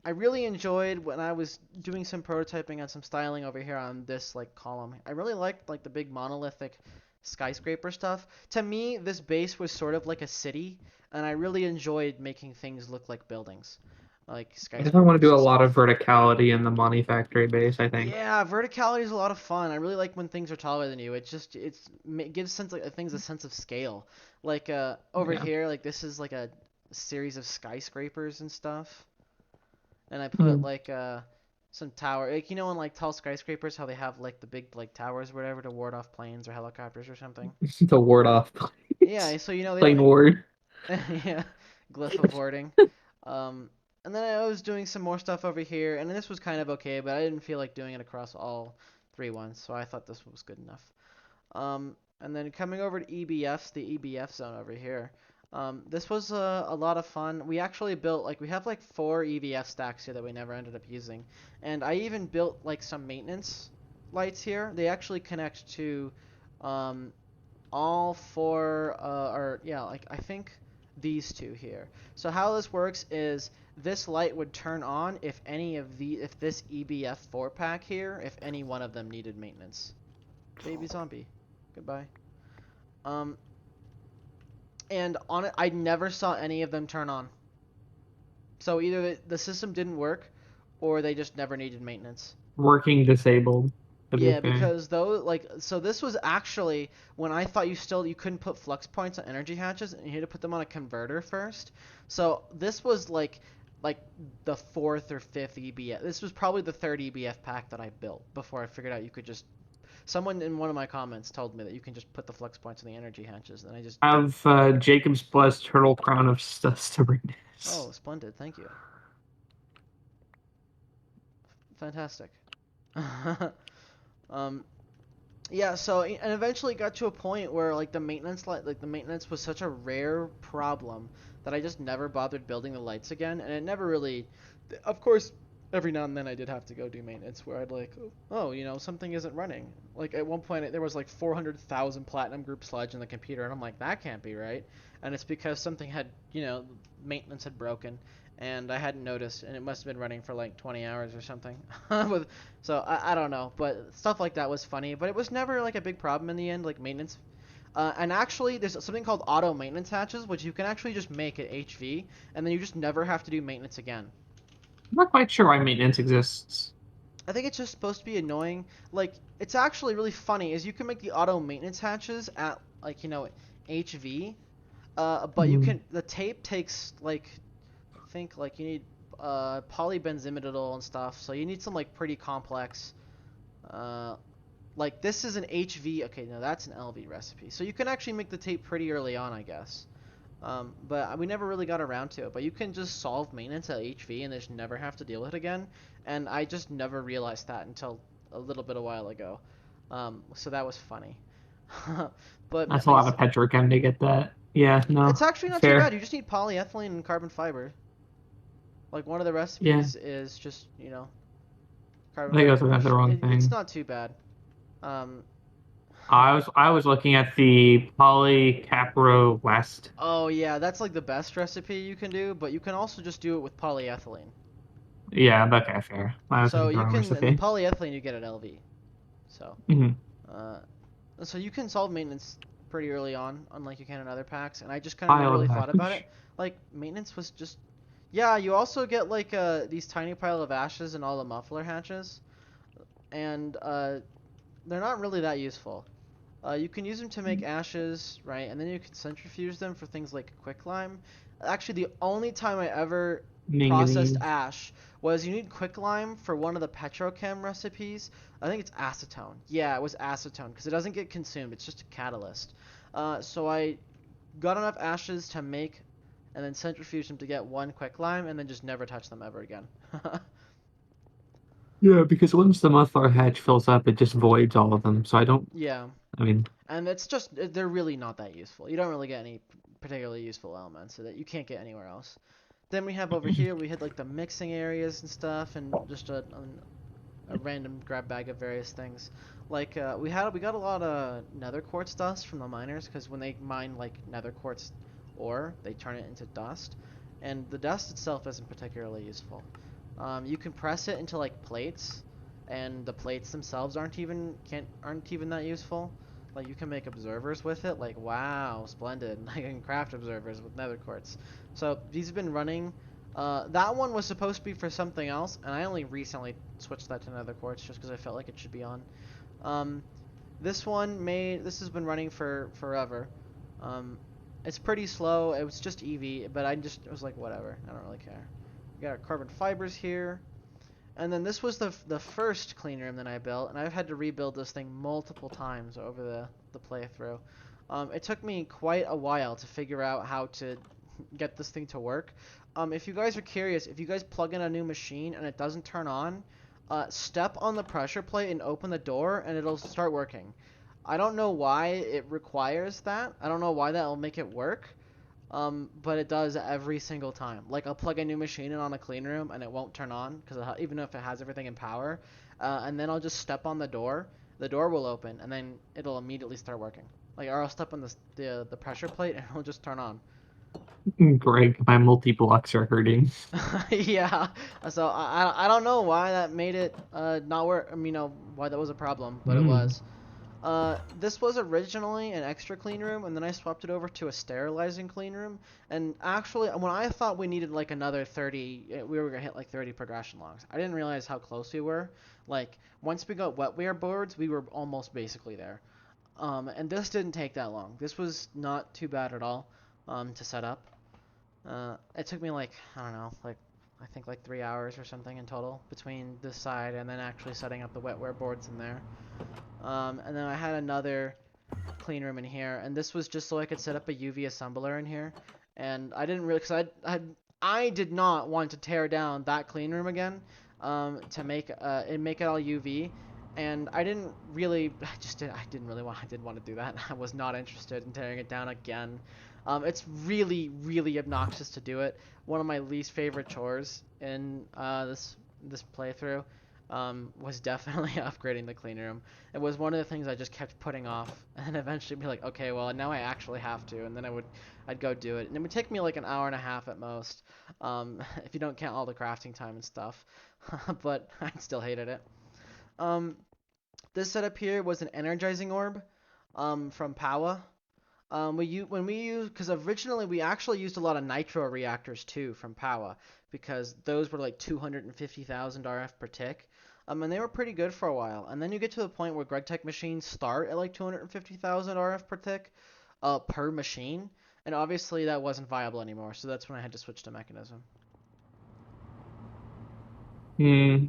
Speaker 1: I really enjoyed when I was doing some prototyping and some styling over here on this like column. I really liked like the big monolithic skyscraper stuff. To me, this base was sort of like a city, and I really enjoyed making things look like buildings, like
Speaker 2: I definitely want to
Speaker 1: skyscrapers
Speaker 2: do a
Speaker 1: and
Speaker 2: lot of
Speaker 1: stuff.
Speaker 2: verticality in the Monty Factory base, I think.
Speaker 1: Yeah, verticality is a lot of fun. I really like when things are taller than you. It gives things a sense of scale. Like over
Speaker 2: Yeah.
Speaker 1: here, like this is like a series of skyscrapers and stuff, and I put
Speaker 2: Hmm.
Speaker 1: like some tower, like in like tall skyscrapers how they have like the big like towers or whatever to ward off planes or helicopters or something.
Speaker 2: The ward off
Speaker 1: Yeah,
Speaker 2: plates.
Speaker 1: so they
Speaker 2: Plain
Speaker 1: don't.
Speaker 2: ward.
Speaker 1: Yeah, glyph of warding. Um, and then I was doing some more stuff over here, and this was kind of okay, but I didn't feel like doing it across all three ones, so I thought this was good enough. And then coming over to EBFs, the EBF zone over here. This was a lot of fun. We actually built we have like 4 EVF stacks here that we never ended up using, and I even built like some maintenance lights here. They actually connect to um, all four or yeah, like I think these two here. So how this works is this light would turn on if this EBF 4 pack here, if any one of them needed maintenance. Baby zombie. Goodbye. Um and on it I never saw any of them turn on. So either the system didn't work or they just never needed maintenance.
Speaker 2: Working disabled, to be
Speaker 1: Yeah,
Speaker 2: fair.
Speaker 1: because so this was actually when I thought you couldn't put flux points on energy hatches and you had to put them on a converter first. So this was like the fourth or fifth EBF. This was probably the third EBF pack that I built before I figured out you could just. Someone in one of my comments told me that you can just put the flux points on the energy hatches, and I just didn't.
Speaker 2: Have Jacob's blessed turtle crown of stubbornness.
Speaker 1: Oh, splendid! Thank you. Fantastic. um, Yeah, so and eventually it got to a point where like the maintenance was such a rare problem that I just never bothered building the lights again, and it never really. Of course, every now and then I did have to go do maintenance where I'd like, oh, something isn't running. Like at one point there was like 400,000 platinum group sludge in the computer, and I'm like, that can't be right, and it's because something had maintenance had broken, and I hadn't noticed, and it must have been running for like 20 hours or something. With so I don't know, but stuff like that was funny, but it was never like a big problem in the end, like maintenance. And actually, there's something called auto maintenance hatches, which you can actually just make at HV, and then you just never have to do maintenance again.
Speaker 2: I'm not quite sure why maintenance exists.
Speaker 1: I think it's just supposed to be annoying. Like, it's actually really funny, is you can make the auto maintenance hatches at like HV, but
Speaker 2: Hmm.
Speaker 1: the tape takes like I think like you need polybenzimidazole and stuff, so you need some like pretty complex uh, Like this is an HV. Okay, no, that's an LV recipe. So you can actually make the tape pretty early on, I guess. But we never really got around to it. But you can just solve maintenance at HV and just never have to deal with it again. And I just never realized that until a little bit a while ago. So that was funny. But
Speaker 2: That's a
Speaker 1: like I
Speaker 2: lot of
Speaker 1: said,
Speaker 2: petrochem to get that. Yeah, no,
Speaker 1: it's actually not too bad.
Speaker 2: fair.
Speaker 1: You just need polyethylene and carbon fiber. Like one of the
Speaker 2: Yeah,
Speaker 1: recipes is just
Speaker 2: I
Speaker 1: carbon
Speaker 2: think I
Speaker 1: fiber.
Speaker 2: was looking at the wrong
Speaker 1: It's
Speaker 2: thing.
Speaker 1: not too bad. Um,
Speaker 2: I was looking at the Polycapro West.
Speaker 1: oh yeah, that's like the best recipe you can do, but you can also just do it with polyethylene.
Speaker 2: Yeah, okay, fair. I was looking
Speaker 1: So
Speaker 2: at the
Speaker 1: you
Speaker 2: wrong
Speaker 1: can, and the
Speaker 2: recipe.
Speaker 1: polyethylene you get at LV. So,
Speaker 2: Hmm.
Speaker 1: uh, so you can solve maintenance pretty early on, unlike you can in other packs. And I just kind of never
Speaker 2: Pile
Speaker 1: really
Speaker 2: of
Speaker 1: thought about it.
Speaker 2: ash.
Speaker 1: Like maintenance was just, yeah. You also get like these tiny pile of ashes in all the muffler hatches, and they're not really that useful. You can use them to make ashes, right? And then you can centrifuge them for things like quicklime. Actually, the only time I ever processed
Speaker 2: Manganese.
Speaker 1: ash was you need quicklime for one of the petrochem recipes. I think it's acetone. Yeah, it was acetone because it doesn't get consumed. It's just a catalyst. So I got enough ashes to make and then centrifuge them to get one quicklime and then just never touch them ever again.
Speaker 2: Yeah, because once the muffler hatch fills up, it just voids all of them. So I don't.
Speaker 1: Yeah,
Speaker 2: I mean,
Speaker 1: and it's just they're really not that useful. You don't really get any particularly useful elements so that you can't get anywhere else. Then we have over here we had like the mixing areas and stuff, and just a random grab bag of various things. Like we got a lot of nether quartz dust from the miners because when they mine like nether quartz ore, they turn it into dust, and the dust itself isn't particularly useful. You can press it into like plates, and the plates themselves aren't even that useful. Like you can make observers with it. Like wow, splendid! Like I can craft observers with nether quartz. So these have been running. That one was supposed to be for something else, and I only recently switched that to nether quartz just because I felt like it should be on. Um, this has been running for forever. Um, it's pretty slow. It was just EV, but I was like whatever. I don't really care. We got our carbon fibers here. And then this was the first clean room that I built, and I've had to rebuild this thing multiple times over the playthrough. It took me quite a while to figure out how to get this thing to work. If you guys are curious, if you guys plug in a new machine and it doesn't turn on, step on the pressure plate and open the door, and it'll start working. I don't know why it requires that. I don't know why that will make it work. But it does every single time. Like I'll plug a new machine in on a clean room and it won't turn on because even if it has everything in power, and then I'll just step on the door will open and then it'll immediately start working. Like or I'll step on the pressure plate and it'll just turn on.
Speaker 2: Greg, my multi blocks are hurting.
Speaker 1: Yeah. So I don't know why that made it not work. I mean, why that was a problem, but it
Speaker 2: Mm.
Speaker 1: was. This was originally an extra clean room, and then I swapped it over to a sterilizing clean room. And actually, when I thought we needed like another 30, we were gonna hit like 30 progression logs. I didn't realize how close we were. Like once we got wetware boards, we were almost basically there. And this didn't take that long. This was not too bad at all, to set up. It took me like I don't know, like I think like 3 hours or something in total between this side and then actually setting up the wetware boards in there. And then I had another clean room in here, and this was just so I could set up a UV assembler in here. And I didn't really, cause I did not want to tear down that clean room again, to make it all UV. And I didn't really, I didn't really want, I didn't want to do that. I was not interested in tearing it down again. It's really, really obnoxious to do it. One of my least favorite chores in this playthrough was definitely upgrading the clean room. It was one of the things I just kept putting off, and eventually be like, okay, well now I actually have to, and then I'd go do it, and it would take me like an hour and a half at most, if you don't count all the crafting time and stuff, but I still hated it. Um, this setup here was an energizing orb, from Powa. When we use because originally we actually used a lot of nitro reactors too from Powa because those were like 250,000 RF per tick. And they were pretty good for a while. And then you get to the point where GregTech machines start at like 250,000 RF per tick, per machine, and obviously that wasn't viable anymore. So that's when I had to switch to mechanism.
Speaker 2: Hmm.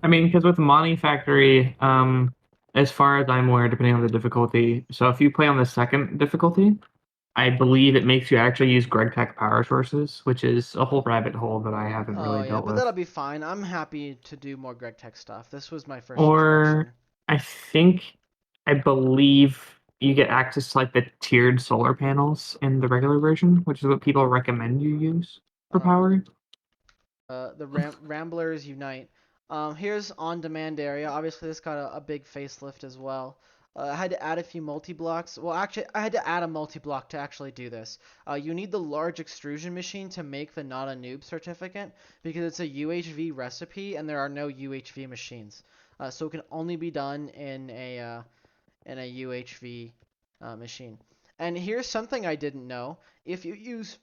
Speaker 2: I mean, because with Money Factory, as far as I'm aware, depending on the difficulty. So if you play on the second difficulty, I believe it makes you actually use GregTech power sources, which is a whole rabbit hole that I haven't
Speaker 1: Oh
Speaker 2: really
Speaker 1: yeah,
Speaker 2: dealt
Speaker 1: but that'll
Speaker 2: with.
Speaker 1: be fine. I'm happy to do more Greg Tech stuff. This was my first
Speaker 2: Or
Speaker 1: introduction.
Speaker 2: I think, I believe you get access to like the tiered solar panels in the regular version, which is what people recommend you use
Speaker 1: I
Speaker 2: for
Speaker 1: don't know.
Speaker 2: power.
Speaker 1: The Ramblers Unite. Here's on-demand area. Obviously, this got a big facelift as well. I had to add a few multi-blocks. Well, actually, I had to add a multi-block to actually do this. You need the large extrusion machine to make the not a noob certificate because it's a UHV recipe and there are no UHV machines. So it can only be done in a UHV machine. And here's something I didn't know. If you use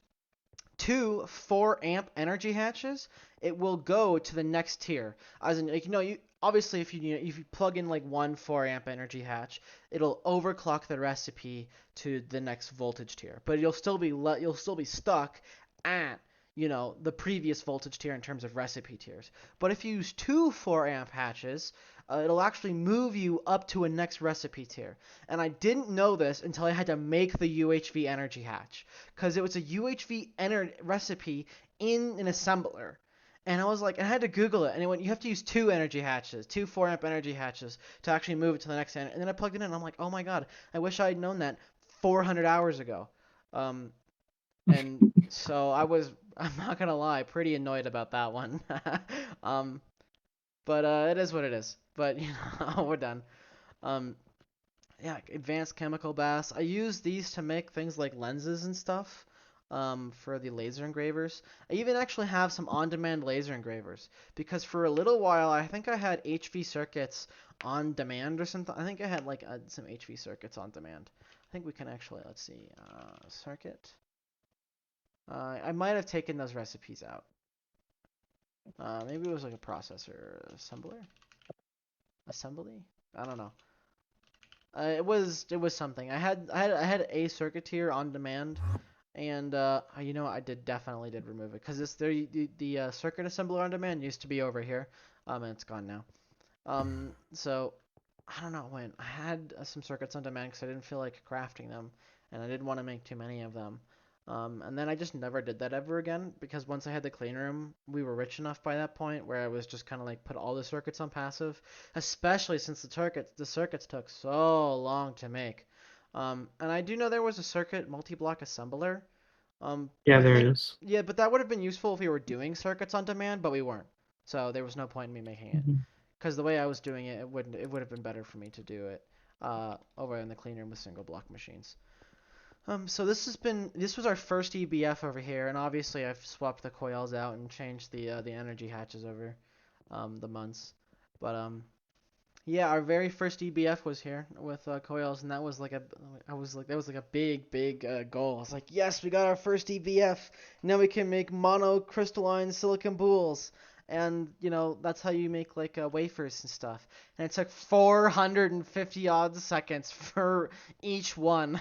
Speaker 1: two 4 amp energy hatches, it will go to the next tier. As in, like, you obviously if you plug in like one 4 amp energy hatch, it'll overclock the recipe to the next voltage tier. But you'll still be stuck at the previous voltage tier in terms of recipe tiers. But if you use two 4 amp hatches, it'll actually move you up to a next recipe tier. And I didn't know this until I had to make the UHV energy hatch because it was a UHV recipe in an assembler. And I was like, I had to Google it, and it went, you have to use two energy hatches, two 4 amp energy hatches to actually move it to the next end. And then I plugged it in, and I'm like, oh my god, I wish I had known that 400 hours ago. Um, and so I'm not gonna lie, pretty annoyed about that one. um, but it is what it is. But we're done. Um, yeah, advanced chemical baths. I use these to make things like lenses and stuff for the laser engravers. I even actually have some on-demand laser engravers because for a little while I think I had HV circuits on demand or something. I think I had like some HV circuits on demand. I think we can actually, let's see, circuit. I might have taken those recipes out. Maybe it was like a processor assembly. I don't know. It was something. I had a circuit here on demand, and I definitely did remove it because the circuit assembler on demand used to be over here, and it's gone now. So I don't know when I had some circuits on demand because I didn't feel like crafting them, and I didn't want to make too many of them. And then I just never did that ever again because once I had the clean room, we were rich enough by that point where I was just kind of like put all the circuits on passive, especially since the circuits took so long to make. And I do know there was a circuit multi-block assembler.
Speaker 2: Yeah,
Speaker 1: I
Speaker 2: there
Speaker 1: think
Speaker 2: is.
Speaker 1: yeah, but that would have been useful if we were doing circuits on demand, but we weren't. So there was no point in me making it
Speaker 2: Mhm.
Speaker 1: because the way I was doing it, it would have been better for me to do it over in the clean room with single block machines. So this was our first EBF over here, and obviously I've swapped the coils out and changed the energy hatches over the months. But yeah, our very first EBF was here with coils, and that was like that was like a big goal. I was like, yes, we got our first EBF. Now we can make monocrystalline silicon boules, and that's how you make like wafers and stuff. And it took 450 odd seconds for each one.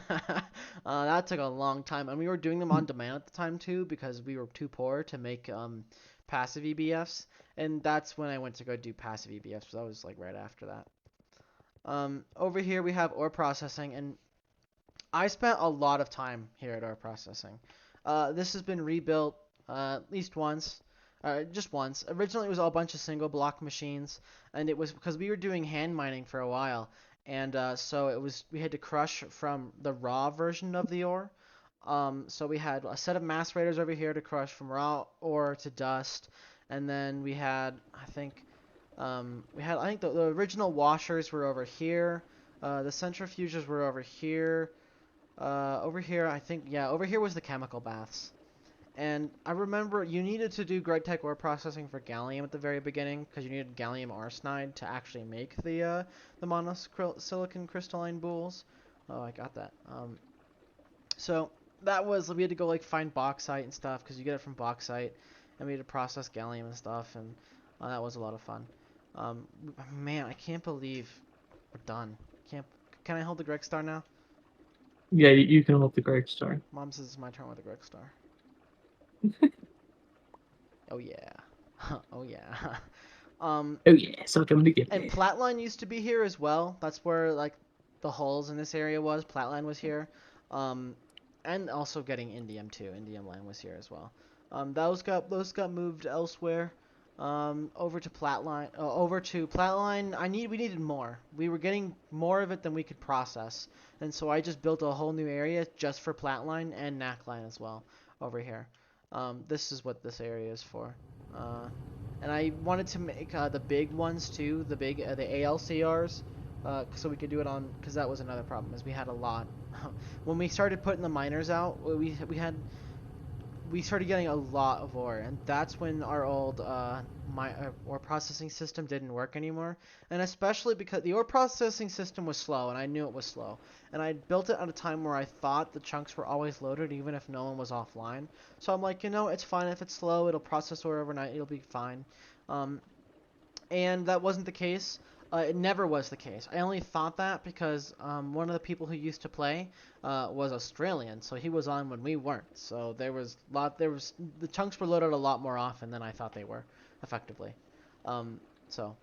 Speaker 1: That took a long time, and we were doing them on demand at the time too because we were too poor to make passive EBFs. And that's when I went to go do passive EBFs. So that was like right after that. Over here we have ore processing, and I spent a lot of time here at ore processing. This has been rebuilt at least once, just once. Originally it was a bunch of single block machines, and it was because we were doing hand mining for a while, and so we had to crush from the raw version of the ore. So we had a set of macerators over here to crush from raw ore to dust, and then I think the original washers were over here. The centrifuges were over here. Over here, I think, yeah, over here was the chemical baths. And I remember you needed to do Tech ore processing for gallium at the very beginning because you needed gallium arsenide to actually make the monosilicon crystalline boules. Oh, I got that. So we had to go like find bauxite and stuff because you get it from bauxite, and we had to process gallium and stuff, and that was a lot of fun. Um, Man, I can't believe we're done. Can't. Can I hold the Greg Star now?
Speaker 2: Yeah, you can hold the Greg Star.
Speaker 1: Mom says it's my turn with the Greg Star. Oh yeah. Oh yeah. Um,
Speaker 2: Oh yeah, so come to get
Speaker 1: and
Speaker 2: me.
Speaker 1: Platline used to be here as well. That's where like the hulls in this area was. Platline was here, um, and also getting Indium too. Indium Land was here as well. Those got moved elsewhere. Over to Platline. Over to Platline. We needed more. We were getting more of it than we could process, and so I just built a whole new area just for Platline and Knackline as well over here. This is what this area is for. And I wanted to make the big ones too, the ALCRs, so we could do it on because that was another problem is we had a lot. When we started putting the miners out, we started getting a lot of ore, and that's when our old ore processing system didn't work anymore. And especially because the ore processing system was slow, and I knew it was slow. And I built it at a time where I thought the chunks were always loaded, even if no one was offline. So I'm like, it's fine if it's slow. It'll process ore overnight. It'll be fine. Um, and that wasn't the case. It never was the case. I only thought that because one of the people who used to play was Australian, so he was on when we weren't. So the chunks were loaded a lot more often than I thought they were, effectively. Um, so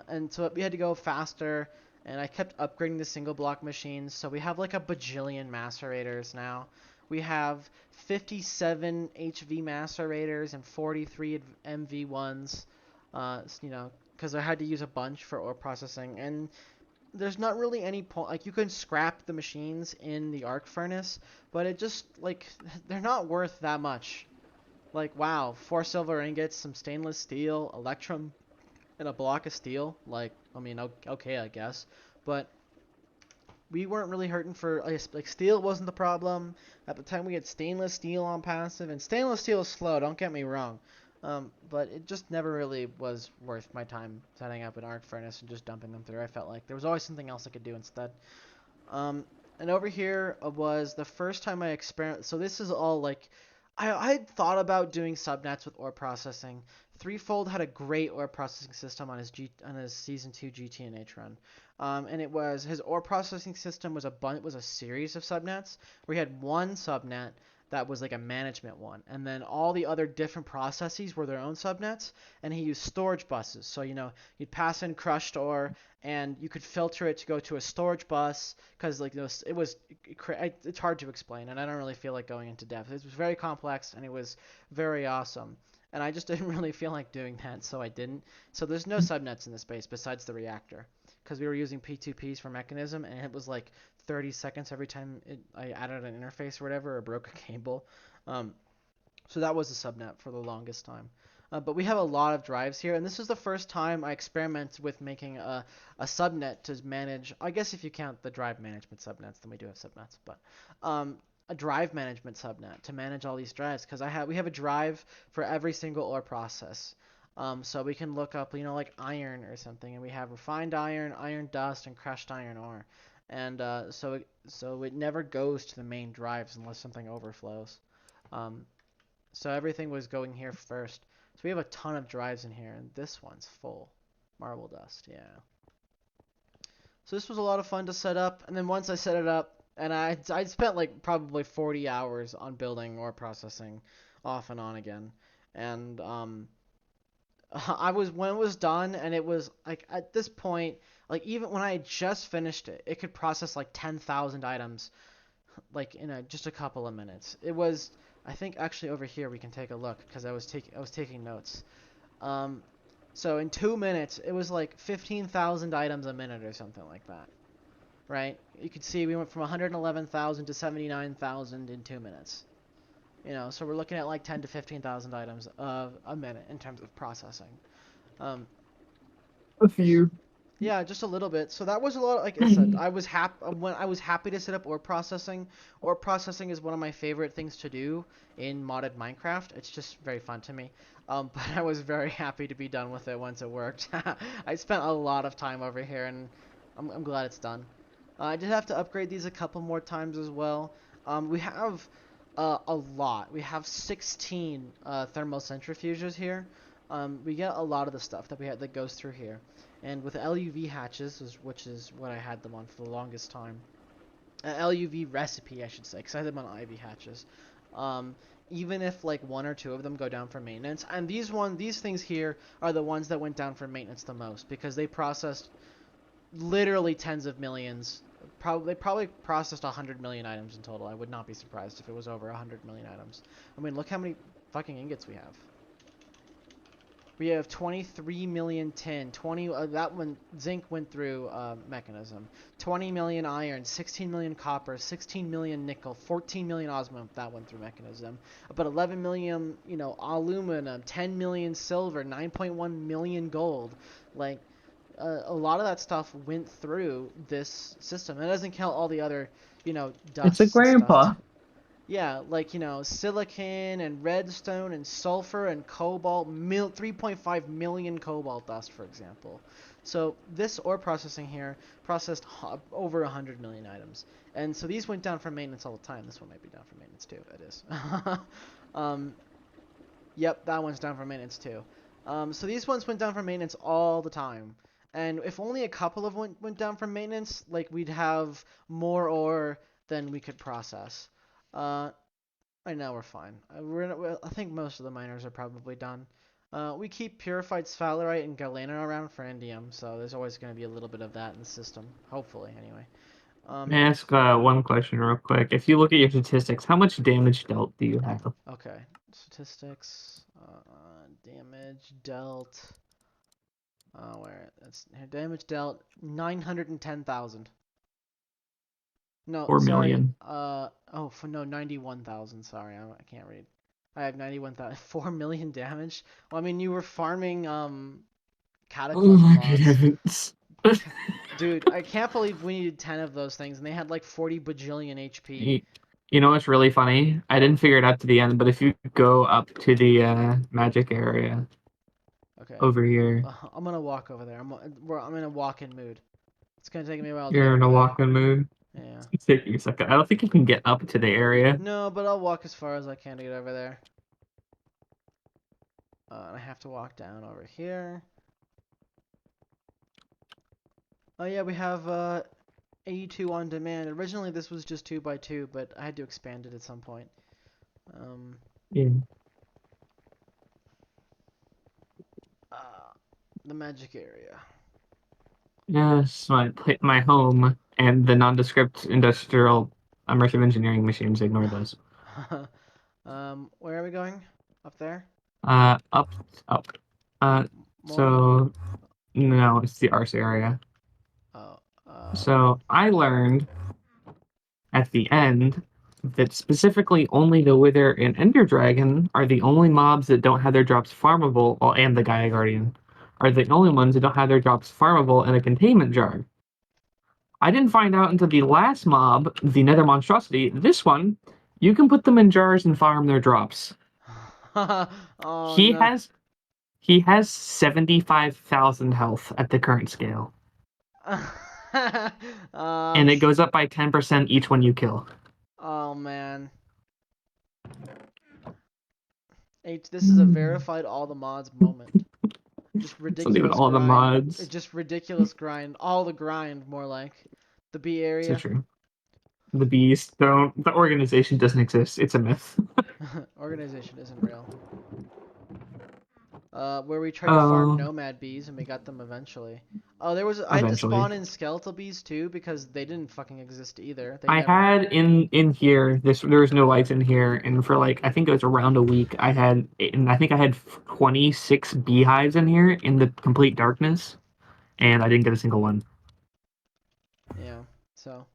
Speaker 1: and so we had to go faster, and I kept upgrading the single block machines. So we have like a bajillion macerators now. We have 57 HV macerators and 43 MV1s. Because I had to use a bunch for ore processing, and there's not really any point. Like you can scrap the machines in the arc furnace, but it just like they're not worth that much. Like wow, 4 silver ingots, some stainless steel, electrum, and a block of steel. Like, I mean, okay, I guess. But we weren't really hurting for like steel wasn't the problem. At the time, we had stainless steel on passive, and stainless steel is slow. Don't get me wrong, but it just never really was worth my time setting up an arc furnace and just dumping them through. I felt like there was always something else I could do instead. Um, and over here was the first time I experienced. So this is all like, I had thought about doing subnets with ore processing. Threefold had a great ore processing system on his season 2 GTNH run, and it was his ore processing system was a series of subnets where he had one subnet that was like a management one, and then all the other different processes were their own subnets, and he used storage buses. So you'd pass in crushed ore, and you could filter it to go to a storage bus because like it's hard to explain, and I don't really feel like going into depth. It was very complex, and it was very awesome. And I just didn't really feel like doing that, so I didn't. So there's no subnets in the space besides the reactor, because we were using P2Ps for mechanism, and it was like 30 seconds every time I added an interface or whatever or broke a cable. Um, so that was a subnet for the longest time. But we have a lot of drives here, and this is the first time I experimented with making a subnet to manage. I guess if you count the drive management subnets, then we do have subnets. But a drive management subnet to manage all these drives, because we have a drive for every single ore process. So we can look up, like iron or something, and we have refined iron, iron dust, and crushed iron ore. And so it never goes to the main drives unless something overflows. Um, so everything was going here first. So we have a ton of drives in here, and this one's full. Marble dust, yeah. So this was a lot of fun to set up, and then once I set it up, and I spent like probably 40 hours on building ore processing, off and on again, and I was when it was done, and it was like at this point, like even when I had just finished it, it could process like 10,000 items like in just a couple of minutes. It was I think actually over here we can take a look because I was taking notes. Um, so in 2 minutes it was like 15,000 items a minute or something like that, right? You could see we went from 111,000 to 79,000 in 2 minutes. So we're looking at like 10 to 15,000 items of a minute in terms of processing. Um,
Speaker 2: A few.
Speaker 1: Yeah, just a little bit. So that was a lot. Like I said, I was happy to set up ore processing. Ore processing is one of my favorite things to do in modded Minecraft. It's just very fun to me. But I was very happy to be done with it once it worked. I spent a lot of time over here, and I'm glad it's done. I did have to upgrade these a couple more times as well. We have a lot. We have 16 thermal centrifuges here. We get a lot of the stuff that goes through here. And with LUV hatches, which is what I had them on for the longest time. LUV recipe, I should say, because I had them on IV hatches. Um, even if like one or two of them go down for maintenance, and these things here are the ones that went down for maintenance the most because they processed literally tens of millions. They probably processed 100 million items in total. I would not be surprised if it was over 100 million items. I mean, look how many fucking ingots we have. We have 23 million tin. 20 that one zinc went through mechanism. 20 million iron, 16 million copper, 16 million nickel, 14 million osmium that went through mechanism. About 11 million, aluminum, 10 million silver, 9.1 million gold. Like a lot of that stuff went through this system. It doesn't count all the other,
Speaker 2: It's a
Speaker 1: dusts and stuff.
Speaker 2: grandpa.
Speaker 1: Yeah, like, silicon and redstone and sulfur and cobalt, 3.5 million cobalt dust, for example. So this ore processing here processed over 100 million items. And so these went down for maintenance all the time. This one might be down for maintenance too. It is. um, Yep, that one's down for maintenance too. So these ones went down for maintenance all the time. And if only a couple of went down for maintenance, like we'd have more ore than we could process. Uh, Right now we're fine. I think most of the miners are probably done. We keep purified sphalerite and galena around for indium, so there's always going to be a little bit of that in the system. Hopefully, anyway.
Speaker 2: May
Speaker 1: Um,
Speaker 2: I ask one question real quick? If you look at your statistics, how much damage dealt do you have?
Speaker 1: okay. Statistics. Damage dealt. Where? That's damage dealt 910,000. No,
Speaker 2: Four
Speaker 1: sorry.
Speaker 2: million.
Speaker 1: Oh, for no, 91,000. Sorry, I can't read. I have 91,000. 4 million damage. Well, I mean, you were farming
Speaker 2: Oh
Speaker 1: cataclysm
Speaker 2: my good
Speaker 1: mods.
Speaker 2: heavens.
Speaker 1: Dude, I can't believe we needed 10 of those things and they had like 40 bajillion HP.
Speaker 2: You, you know what's really funny? I
Speaker 1: What?
Speaker 2: didn't figure it out to the end, but if you go up to the magic area
Speaker 1: Okay.
Speaker 2: over here,
Speaker 1: I'm gonna walk over there. I'm in a walk-in mood. It's gonna take me a while to get
Speaker 2: you're in
Speaker 1: over
Speaker 2: a
Speaker 1: there.
Speaker 2: walk-in mood.
Speaker 1: Yeah.
Speaker 2: It's taking a second. I don't think you can get up to the area.
Speaker 1: No, but I'll walk as far as I can to get over there. And I have to walk down over here. Oh yeah, we have 82 on demand. Originally this was just 2 by 2, but I had to expand it at some point. Um,
Speaker 2: Yeah.
Speaker 1: uh, the magic area.
Speaker 2: Yes, my home and the nondescript industrial immersive engineering machines. Ignore those.
Speaker 1: Where are we going? Up there?
Speaker 2: Up, up. Uh,
Speaker 1: More?
Speaker 2: so no, it's the arse area.
Speaker 1: Oh,
Speaker 2: So I learned at the end that specifically only the Wither and Ender Dragon are the only mobs that don't have their drops farmable, well, and the Gaia Guardian are the only ones that don't have their drops farmable in a containment jar. I didn't find out until the last mob, the Nether Monstrosity. This one, you can put them in jars and farm their drops.
Speaker 1: oh
Speaker 2: He
Speaker 1: no.
Speaker 2: has he has 75,000 health at the current scale,
Speaker 1: um,
Speaker 2: and it goes up by 10% each one you kill.
Speaker 1: oh man. This is a
Speaker 2: Hmm.
Speaker 1: verified all the mods moment. Just
Speaker 2: It's not even
Speaker 1: ridiculous
Speaker 2: all the
Speaker 1: grind. It's
Speaker 2: mods.
Speaker 1: just ridiculous grind. All the grind, more like. The B
Speaker 2: So
Speaker 1: area.
Speaker 2: true. The beast don't. The organization doesn't exist. It's a myth.
Speaker 1: Organization isn't real. Where we tried to farm
Speaker 2: Oh,
Speaker 1: nomad bees and we got them eventually. Oh, I had to
Speaker 2: eventually.
Speaker 1: spawn in skeletal bees too because they didn't fucking exist either. They
Speaker 2: I
Speaker 1: never.
Speaker 2: had in here this there was no lights in here, and for like I think it was around a week, I think I had 26 beehives in here in the complete darkness, and I didn't get a single one.
Speaker 1: Yeah. So,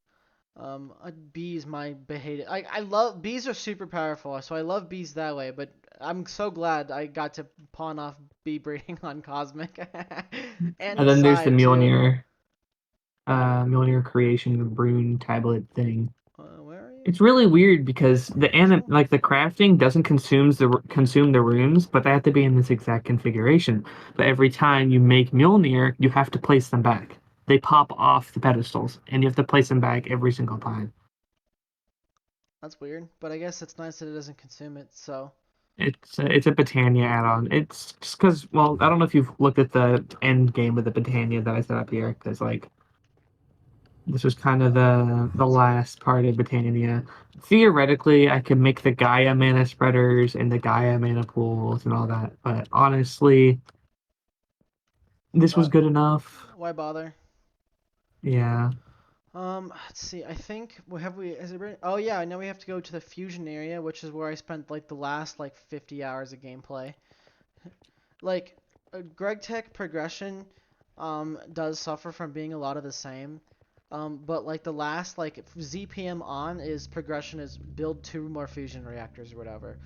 Speaker 1: bees my behavior. I love bees are super powerful, so I love bees that way. But I'm so glad I got to pawn off bee breeding on Cosmic and
Speaker 2: And
Speaker 1: the
Speaker 2: then there's the
Speaker 1: side too.
Speaker 2: Mjolnir creation rune tablet thing.
Speaker 1: Where are you?
Speaker 2: It's really weird because
Speaker 1: Neutral?
Speaker 2: like the crafting doesn't consume the runes, but they have to be in this exact configuration. But every time you make Mjolnir, you have to place them back. They pop off the pedestals, and you have to place them back every single time.
Speaker 1: That's weird, but I guess it's nice that it doesn't consume it. So.
Speaker 2: It's a Britannia add-on. It's just because, well, I don't know if you've looked at the end game of the Britannia that I set up here, because like This was kind of the last part of Britannia. Theoretically, I could make the Gaia mana spreaders and the Gaia mana pools and all that, but honestly, this was
Speaker 1: But
Speaker 2: good enough.
Speaker 1: why bother?
Speaker 2: Yeah.
Speaker 1: Let's see. I think we have we has it been, oh yeah, now we have to go to the fusion area, which is where I spent like the last like 50 hours of gameplay. Like Greg Tech progression does suffer from being a lot of the same. But like the last like ZPM on is progression is build two more fusion reactors or whatever.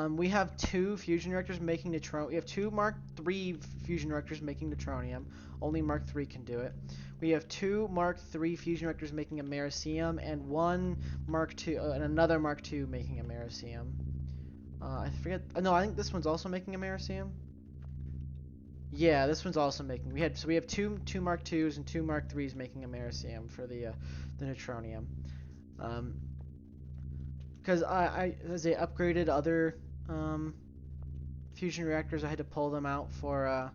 Speaker 1: We have two fusion reactors making neutron. We have two Mark III fusion reactors making neutronium. Only Mark III can do it. We have two Mark III fusion reactors making americium, and one Mark II and another Mark II making americium. I forget. No, I think this one's also making americium. Yeah, this one's also making. We have two Mark twos and two Mark threes making americium for the neutronium. Um, because I as they upgraded other um fusion reactors, I had to pull them out for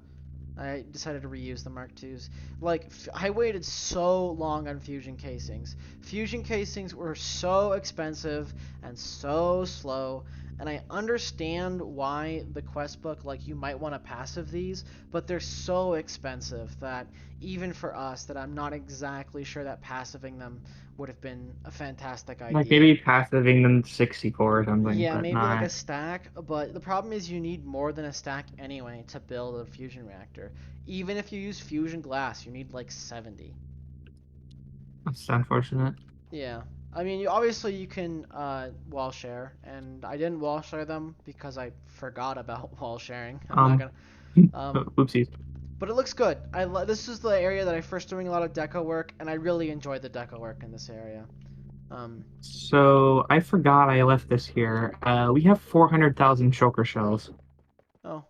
Speaker 1: I decided to reuse the Mark IIs. Like, I waited so long on fusion casings. Fusion casings were so expensive and so slow, and I understand why the quest book, like, you might want to passive these, but they're so expensive that even for us, that I'm not exactly sure that passiving them would have been a fantastic
Speaker 2: Like
Speaker 1: idea.
Speaker 2: maybe passiving them 64 or something,
Speaker 1: Yeah,
Speaker 2: but
Speaker 1: maybe like a
Speaker 2: not
Speaker 1: stack, but the problem is you need more than a stack anyway to build a fusion reactor. Even if you use fusion glass, you need like 70.
Speaker 2: that's unfortunate.
Speaker 1: Yeah. I mean, obviously you can wall share, and I didn't wall share them because I forgot about wall sharing. I'm not
Speaker 2: Um,
Speaker 1: gonna. Um,
Speaker 2: oopsies.
Speaker 1: but it looks good. This is the area that I first doing a lot of deco work, and I really enjoyed the deco work in this area. Um,
Speaker 2: So I forgot I left this here. We have 400,000 shulker shells.
Speaker 1: oh,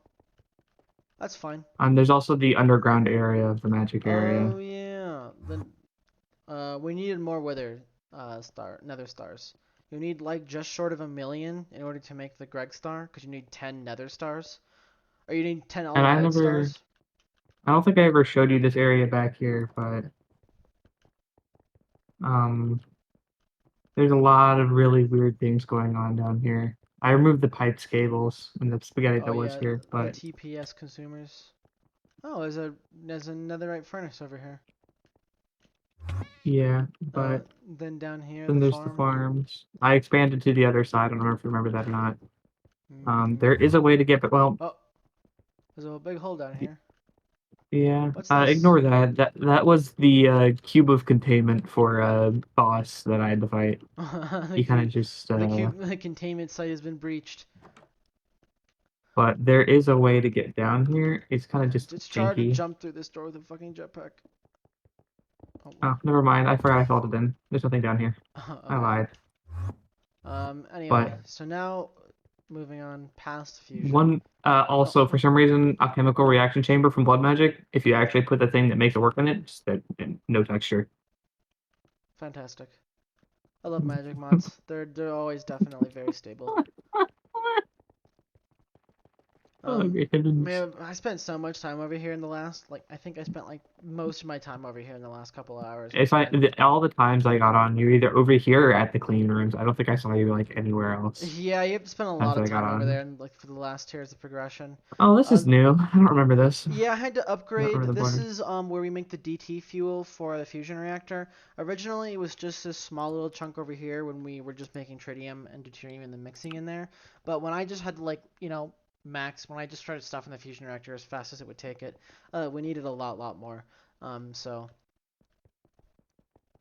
Speaker 1: that's fine.
Speaker 2: There's also the underground area of the magic area.
Speaker 1: Oh yeah, then we needed more wither nether stars. You need like just short of 1 million in order to make the Greg star, because you need 10 nether stars. Or you need 10
Speaker 2: And
Speaker 1: undead stars.
Speaker 2: I don't think I ever showed you this area back here, but um, there's a lot of really weird things going on down here. I removed the pipes cables and the spaghetti
Speaker 1: Oh
Speaker 2: that was
Speaker 1: yeah,
Speaker 2: here, but
Speaker 1: TPS consumers. Oh, there's a netherite furnace over here.
Speaker 2: yeah, but
Speaker 1: Then down here the
Speaker 2: then there's the
Speaker 1: farm.
Speaker 2: farms. I expanded to the other side. I don't know if you remember that or not.
Speaker 1: Mm-hmm.
Speaker 2: There is a way to get, but well,
Speaker 1: Oh, there's a big hole down here.
Speaker 2: yeah.
Speaker 1: What's this?
Speaker 2: Ignore that. That was the cube of containment for boss that I had to fight.
Speaker 1: the
Speaker 2: He kind of
Speaker 1: cube,
Speaker 2: just
Speaker 1: the containment site has been breached.
Speaker 2: but there is a way to get down here. It's kind of just
Speaker 1: It's trying to
Speaker 2: janky.
Speaker 1: jump through this door with a fucking jetpack. Oh wait.
Speaker 2: Oh, never mind. I forgot I filled it in. There's nothing down here. I
Speaker 1: Okay.
Speaker 2: lied.
Speaker 1: Anyway,
Speaker 2: But
Speaker 1: so now moving on past fusion.
Speaker 2: one
Speaker 1: Oh,
Speaker 2: also for
Speaker 1: oh,
Speaker 2: some reason a chemical reaction chamber from blood magic. If you actually put the thing that makes it work in it, just that no texture.
Speaker 1: fantastic. I love magic mods. They're always definitely very stable.
Speaker 2: Oh,
Speaker 1: Um,
Speaker 2: great heavens.
Speaker 1: man, I spent so much time over here in the last like I think I spent like most of my time over here in the last couple of hours was
Speaker 2: If I
Speaker 1: spent.
Speaker 2: all the times I got on, you're either over here or at the clean rooms. I don't think I saw you like anywhere else.
Speaker 1: Yeah, you have to spend a
Speaker 2: Times
Speaker 1: lot
Speaker 2: that
Speaker 1: of
Speaker 2: I got
Speaker 1: time over there
Speaker 2: on.
Speaker 1: and like for the last tiers of progression.
Speaker 2: Oh, this is
Speaker 1: Um,
Speaker 2: new. I don't remember this.
Speaker 1: Yeah, I had to
Speaker 2: I don't
Speaker 1: upgrade.
Speaker 2: remember the
Speaker 1: This
Speaker 2: border.
Speaker 1: is where we make the DT fuel for the fusion reactor. Originally, it was just this small little chunk over here when we were just making tritium and deuterium and then mixing in there. But when I just had to like, max, when I just started stuffing the fusion reactor as fast as it would take it, we needed a lot more. So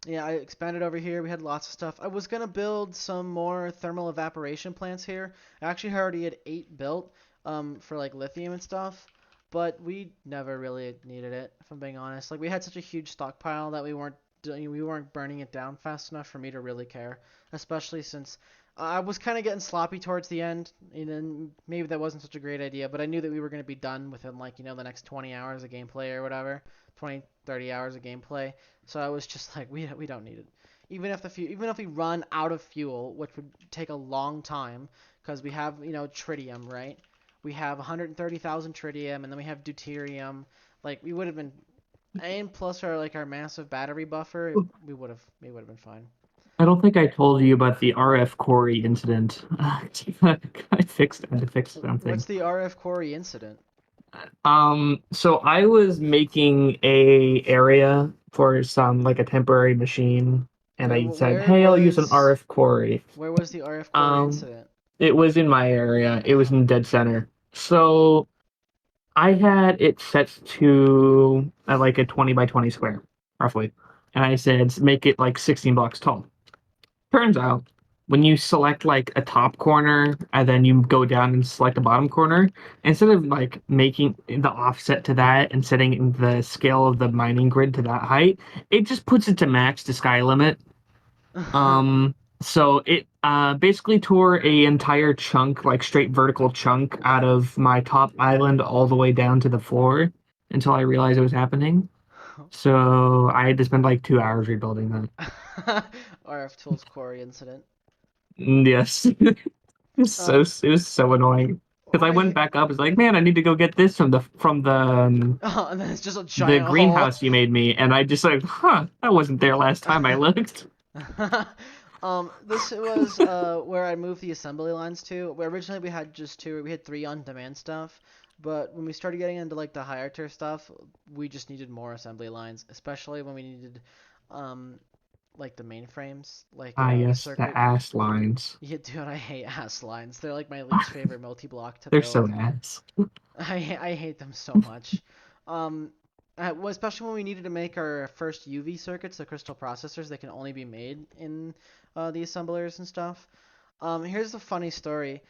Speaker 1: yeah, I expanded over here. We had lots of stuff. I was gonna build some more thermal evaporation plants here. I actually already had 8 built, for like lithium and stuff, but we never really needed it, if I'm being honest. Like we had such a huge stockpile that we weren't burning it down fast enough for me to really care, especially since I was kind of getting sloppy towards the end, and then maybe that wasn't such a great idea, but I knew that we were going to be done within like, the next 20 hours of gameplay or whatever, 20, 30 hours of gameplay. So I was just like, we don't need it. Even if we run out of fuel, which would take a long time, because we have tritium, right? We have 130,000 tritium, and then we have deuterium. Like we would have been And plus our massive battery buffer, we would have been fine.
Speaker 2: I don't think I told you about the RF Corey incident. I had to fix something.
Speaker 1: What's the RF Corey incident?
Speaker 2: So I was making a area for some like a temporary machine, and
Speaker 1: Wait,
Speaker 2: I said, "Hey, I'll use an RF Corey."
Speaker 1: where was the RF Corey
Speaker 2: Um,
Speaker 1: incident?
Speaker 2: it was in my area. It was in dead center. So I had it set to like a 20 by 20 square, roughly. And I said, make it like 16 blocks tall. Turns out, when you select like a top corner and then you go down and select a bottom corner, instead of like making the offset to that and setting the scale of the mining grid to that height, it just puts it to max to sky limit. So it basically tore a entire chunk, like straight vertical chunk, out of my top island all the way down to the floor until I realized it was happening. So I had to spend like 2 hours rebuilding that.
Speaker 1: RF Tools Corey incident.
Speaker 2: Yes.
Speaker 1: Um,
Speaker 2: It was so annoying because I went
Speaker 1: I
Speaker 2: back up. It's like, man, I need to go get this
Speaker 1: oh, and then it's just a
Speaker 2: the
Speaker 1: giant hole.
Speaker 2: greenhouse you made me, and I just like, huh, that wasn't there last time I looked.
Speaker 1: This was where I moved the assembly lines to. Where originally we had just two, we had three on-demand stuff, but when we started getting into like the higher tier stuff, we just needed more assembly lines, especially when we needed, um, like the mainframes, like
Speaker 2: Ah,
Speaker 1: the
Speaker 2: yes, the
Speaker 1: circuit.
Speaker 2: ass lines.
Speaker 1: Yeah, dude, I hate ass lines. They're like my least favorite multi-block to
Speaker 2: They're so
Speaker 1: build.
Speaker 2: ass.
Speaker 1: I hate them so much. Um, well, especially when we needed to make our first UV circuits, the crystal processors, that can only be made in the assemblers and stuff. Here's a funny story.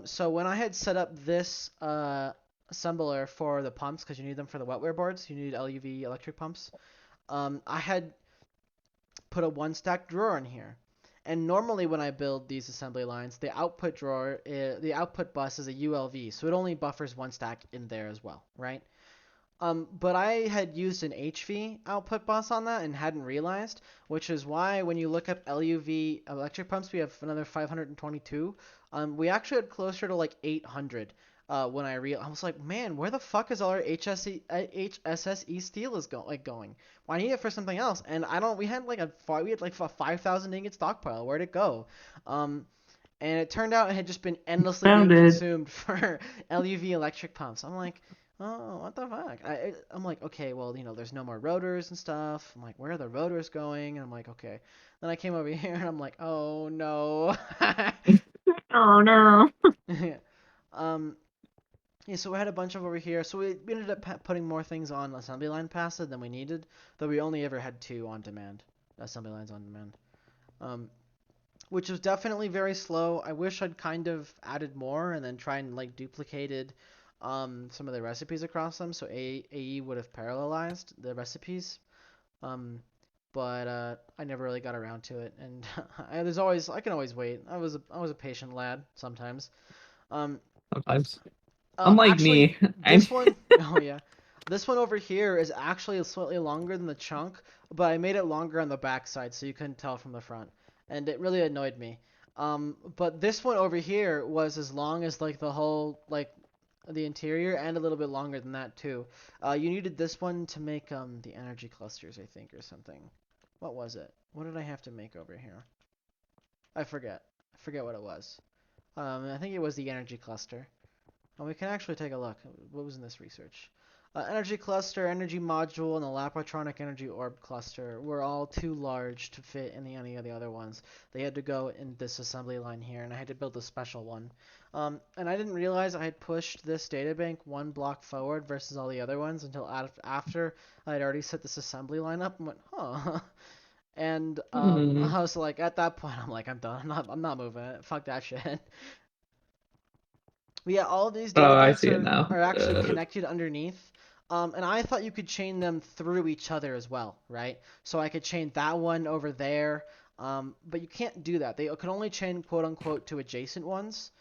Speaker 1: So when I had set up this assembler for the pumps, because you need them for the wetware boards, you need LUV electric pumps. I had put a one stack drawer in here. And normally when I build these assembly lines, the output bus is a ULV, so it only buffers one stack in there as well, right? But I had used an HV output bus on that and hadn't realized, which is why when you look up LUV electric pumps, we have another 522. We actually had closer to like 800 when I was like, man, where the fuck is all our HSSE steel going? Well, I need it for something else, and I don't. We had like a 5,000 ingot stockpile. Where'd it go? Um, and it turned out it had just been endlessly being
Speaker 2: Found it.
Speaker 1: consumed for LUV electric pumps. I'm like, oh, what the fuck? I'm like, okay, well, there's no more rotors and stuff. I'm like, where are the rotors going? And I'm like, okay. Then I came over here and I'm like, oh no.
Speaker 2: Oh no.
Speaker 1: um, yeah, so we had a bunch of over here. So we ended up putting more things on assembly line passes than we needed, though we only ever had two on demand, assembly lines on demand. Um, which was definitely very slow. I wish I'd kind of added more and then try and like duplicated some of the recipes across them, so AE would have parallelized the recipes. Um, but I never really got around to it, and I can always wait. I was a patient lad sometimes. Um,
Speaker 2: Sometimes. Unlike
Speaker 1: Actually,
Speaker 2: me, I'm
Speaker 1: this one, oh yeah, this one over here is actually slightly longer than the chunk, but I made it longer on the back side so you couldn't tell from the front, and it really annoyed me. But this one over here was as long as like the whole like the interior and a little bit longer than that too. You needed this one to make the energy clusters, I think, or something. What was it? What did I have to make over here? I forget. I forget what it was. I think it was the energy cluster. And we can actually take a look. What was in this research? Energy cluster, energy module, and the Lapotronic energy orb cluster were all too large to fit in any of the other ones. They had to go in this assembly line here, and I had to build a special one. And I didn't realize I had pushed this databank one block forward versus all the other ones until after I had already set this assembly line up and went, huh. And
Speaker 2: hmm.
Speaker 1: I was like, at that point, I'm like, I'm done. I'm not moving it. Fuck that shit. But yeah, all of these
Speaker 2: Oh,
Speaker 1: data
Speaker 2: I
Speaker 1: banks
Speaker 2: see it
Speaker 1: are,
Speaker 2: now.
Speaker 1: are actually connected underneath. And I thought you could chain them through each other as well, right? So I could chain that one over there. But you can't do that. They could only chain quote unquote to adjacent ones.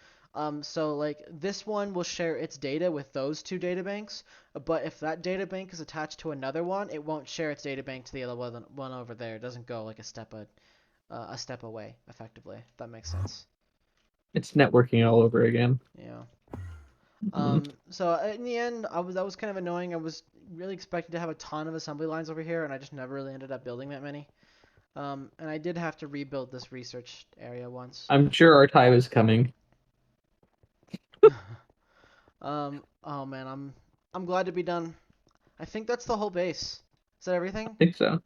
Speaker 1: So like this one will share its data with those two data banks, but if that data bank is attached to another one, it won't share its data bank to the other one over there. It doesn't go like a step away, effectively. If that makes sense.
Speaker 2: It's networking all over again.
Speaker 1: Yeah. So in the end, that was kind of annoying. I was really expecting to have a ton of assembly lines over here, and I just never really ended up building that many. And I did have to rebuild this research area once.
Speaker 2: I'm sure our time is coming.
Speaker 1: Oh man, I'm glad to be done. I think that's the whole base. Is that
Speaker 2: I
Speaker 1: everything?
Speaker 2: think so.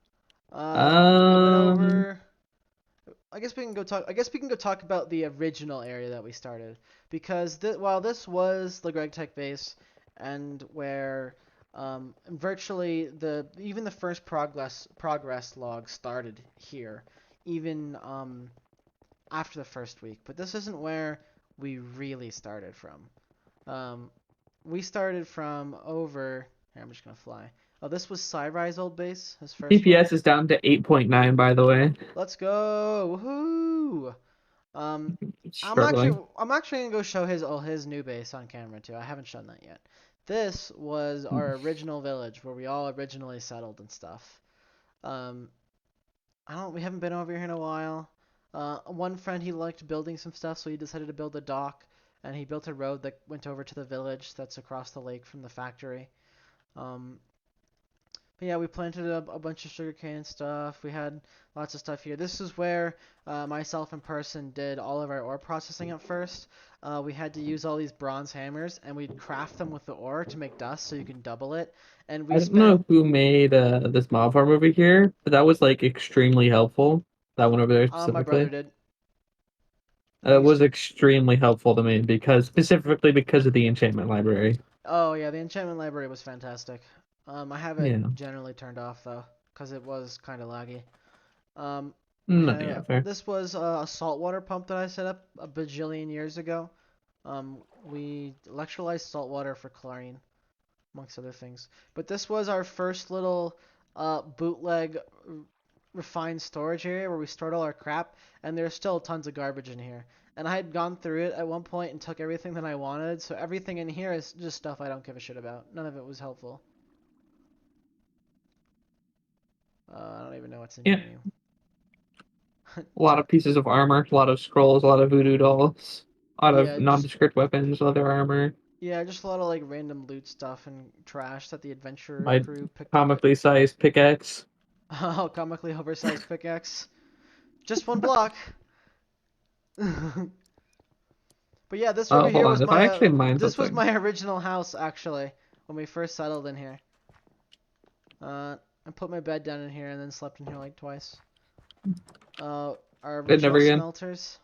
Speaker 1: I went
Speaker 2: Um,
Speaker 1: over. I guess we can go talk. I guess we can go talk about the original area that we started because while this was the Greg Tech base, and where virtually even the first progress log started here, even after the first week. But this isn't where we really started from. Um, we started from over. Here, I'm just gonna fly. Oh, this was Cyrai's old base, his first one.
Speaker 2: TPS is down to 8.9, by the way.
Speaker 1: Let's go! Woohoo! Um,
Speaker 2: It's struggling.
Speaker 1: I'm actually gonna go show his new base on camera too. I haven't shown that yet. This was our original village where we all originally settled and stuff. Um, we haven't been over here in a while. One friend he liked building some stuff, so he decided to build a dock, and he built a road that went over to the village that's across the lake from the factory. Um, but yeah, we planted a bunch of sugarcane and stuff. We had lots of stuff here. This is where myself in person did all of our ore processing at first. We had to use all these bronze hammers, and we'd craft them with the ore to make dust, so you can double it. And we
Speaker 2: I don't
Speaker 1: spent.
Speaker 2: know who made this mob farm over here, but that was like extremely helpful. That one over there
Speaker 1: My brother
Speaker 2: specifically.
Speaker 1: did.
Speaker 2: It
Speaker 1: He's.
Speaker 2: was extremely helpful to me because specifically because of the enchantment library.
Speaker 1: Oh yeah, the enchantment library was fantastic. I have it
Speaker 2: Yeah.
Speaker 1: generally turned off though, because it was kind of laggy.
Speaker 2: No, yeah, fair.
Speaker 1: This was a saltwater pump that I set up a bajillion years ago. We electrolyzed salt water for chlorine, amongst other things. But this was our first little bootleg refined storage area where we stored all our crap, and there's still tons of garbage in here. And I had gone through it at one point and took everything that I wanted, so everything in here is just stuff I don't give a shit about. None of it was helpful. I don't even know what's in
Speaker 2: Yeah.
Speaker 1: here anymore.
Speaker 2: A lot of pieces of armor, a lot of scrolls, a lot of voodoo dolls, a lot of
Speaker 1: Yeah, just
Speaker 2: nondescript weapons, leather armor.
Speaker 1: yeah, just a lot of like random loot stuff and trash that the adventure
Speaker 2: My
Speaker 1: crew picked up at
Speaker 2: comically sized pickaxe.
Speaker 1: oh, comically oversized pickaxe. Just one block. But yeah, this over
Speaker 2: Oh, hold
Speaker 1: here was
Speaker 2: on. If I actually mine
Speaker 1: this was
Speaker 2: something,
Speaker 1: my original house actually when we first settled in here. I put my bed down in here and then slept in here like twice. Uh, our
Speaker 2: it never
Speaker 1: original
Speaker 2: again.
Speaker 1: smelters.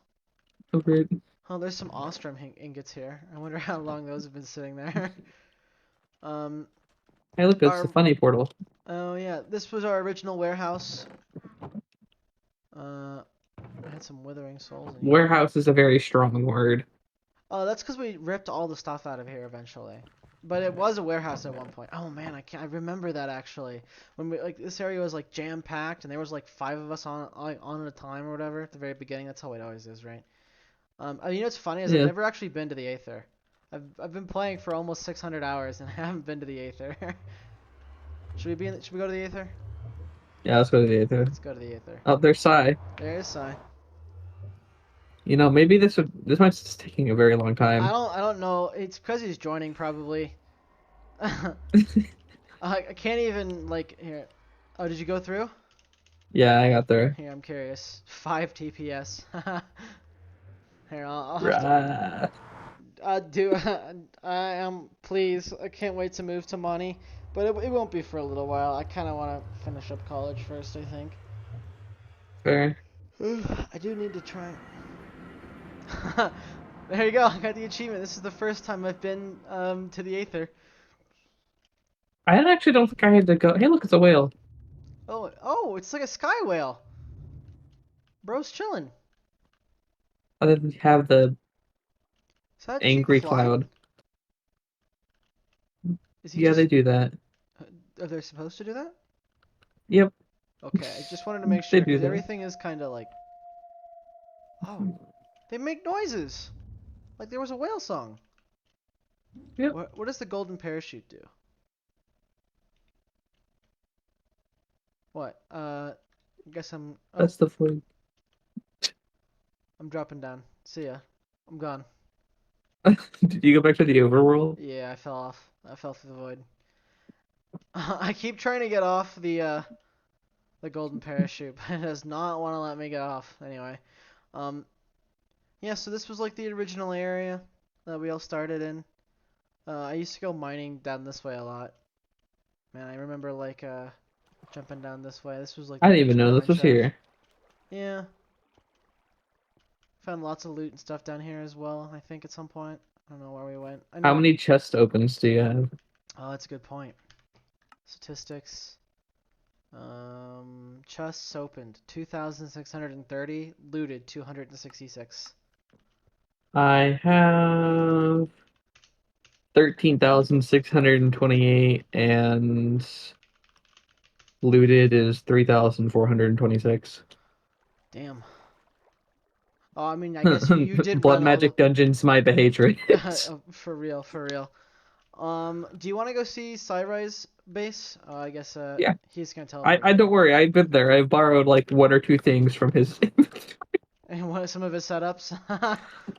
Speaker 2: So weird.
Speaker 1: Oh, there's some Ostrom ingots here. I wonder how long those have been sitting there. um,
Speaker 2: Hey, look, it's the
Speaker 1: our
Speaker 2: funny portal.
Speaker 1: oh yeah, this was our original warehouse. Uh, I had some withering souls in here.
Speaker 2: Warehouse is a very strong word.
Speaker 1: Oh, that's because we ripped all the stuff out of here eventually. But it was a warehouse at one point. Oh man, I remember that actually. When we like this area was like jam packed and there was like 5 of us on at a time or whatever at the very beginning. That's how it always is, right? You know what's funny is I've
Speaker 2: Yeah.
Speaker 1: never actually been to the Aether. I've been playing for almost 600 hours and I haven't been to the Aether. Should we go to the Aether?
Speaker 2: Yeah, let's go to the Aether.
Speaker 1: Let's go to the Aether.
Speaker 2: Oh, there's Sai.
Speaker 1: There is Sai.
Speaker 2: Maybe this might just taking a very long time.
Speaker 1: I don't know. It's because he's joining probably. I can't even like here. Oh, did you go through?
Speaker 2: Yeah, I got there.
Speaker 1: Here, I'm curious. 5 TPS. Here, I'll have to.
Speaker 2: Rah.
Speaker 1: Do I am please. I can't wait to move to Monty, but it won't be for a little while. I kind of want to finish up college first. I think.
Speaker 2: Fair.
Speaker 1: I do need to try. There you go. I got the achievement. This is the first time I've been to the Aether.
Speaker 2: I actually don't think I had to go. Hey, look, it's a whale.
Speaker 1: Oh, it's like a sky whale. Bro's chilling.
Speaker 2: I didn't have the
Speaker 1: Is he
Speaker 2: angry
Speaker 1: flying?
Speaker 2: cloud.
Speaker 1: Is he
Speaker 2: Yeah, they
Speaker 1: just?
Speaker 2: do that.
Speaker 1: Are they supposed to do that?
Speaker 2: Yep,
Speaker 1: Okay, I just wanted to make
Speaker 2: they
Speaker 1: sure
Speaker 2: do
Speaker 1: because
Speaker 2: that.
Speaker 1: everything is kind of like, oh, they make noises. Like there was a whale song.
Speaker 2: Yep,
Speaker 1: What does the golden parachute do? What? I guess oh,
Speaker 2: that's the fleet.
Speaker 1: I'm dropping down. See ya. I'm gone.
Speaker 2: Did you go back to the overworld?
Speaker 1: Yeah, I fell off. I fell through the void. I keep trying to get off the golden parachute, but it does not want to let me get off. Anyway, um, yeah. So this was like the original area that we all started in. I used to go mining down this way a lot. Man, I remember like jumping down this way. This was like
Speaker 2: I
Speaker 1: the
Speaker 2: didn't even
Speaker 1: original
Speaker 2: know
Speaker 1: mine
Speaker 2: this was
Speaker 1: shaft.
Speaker 2: here.
Speaker 1: Yeah, found lots of loot and stuff down here as well. I think at some point. I don't know where we went. I
Speaker 2: How
Speaker 1: know.
Speaker 2: many chest opens do you have?
Speaker 1: Oh, that's a good point. Statistics. Chests opened 2,630, looted 266.
Speaker 2: I have 13,628 and looted is 3,426.
Speaker 1: Damn. Oh, I mean, I guess you did
Speaker 2: Blood
Speaker 1: run all the.
Speaker 2: Magic Dungeons, my hatred.
Speaker 1: Oh, for real, for real. Do you want to go see Cyrai's base? I guess
Speaker 2: Yeah,
Speaker 1: he's gonna teleport
Speaker 2: I
Speaker 1: here.
Speaker 2: don't worry. I've been there. I've borrowed like one or two things from his.
Speaker 1: And what are some of his setups?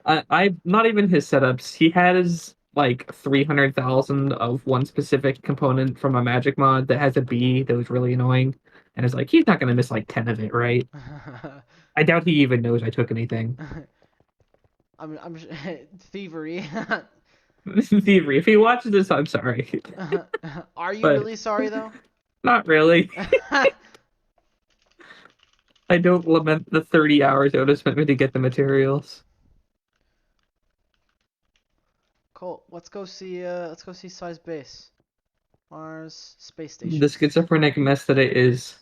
Speaker 2: I not even his setups. He has like 300,000 of one specific component from a magic mod that has a bee that was really annoying, and it's like he's not gonna miss like 10 of it, right? I doubt he even knows I took anything.
Speaker 1: I'm thievery.
Speaker 2: Thievery. If he watches this, I'm sorry,
Speaker 1: Are you
Speaker 2: but
Speaker 1: really sorry though?
Speaker 2: not really. I don't lament the 30 hours it would have spent me to get the materials.
Speaker 1: Cool. Let's go see Cy's base. Mars space
Speaker 2: The
Speaker 1: station.
Speaker 2: schizophrenic mess that it is.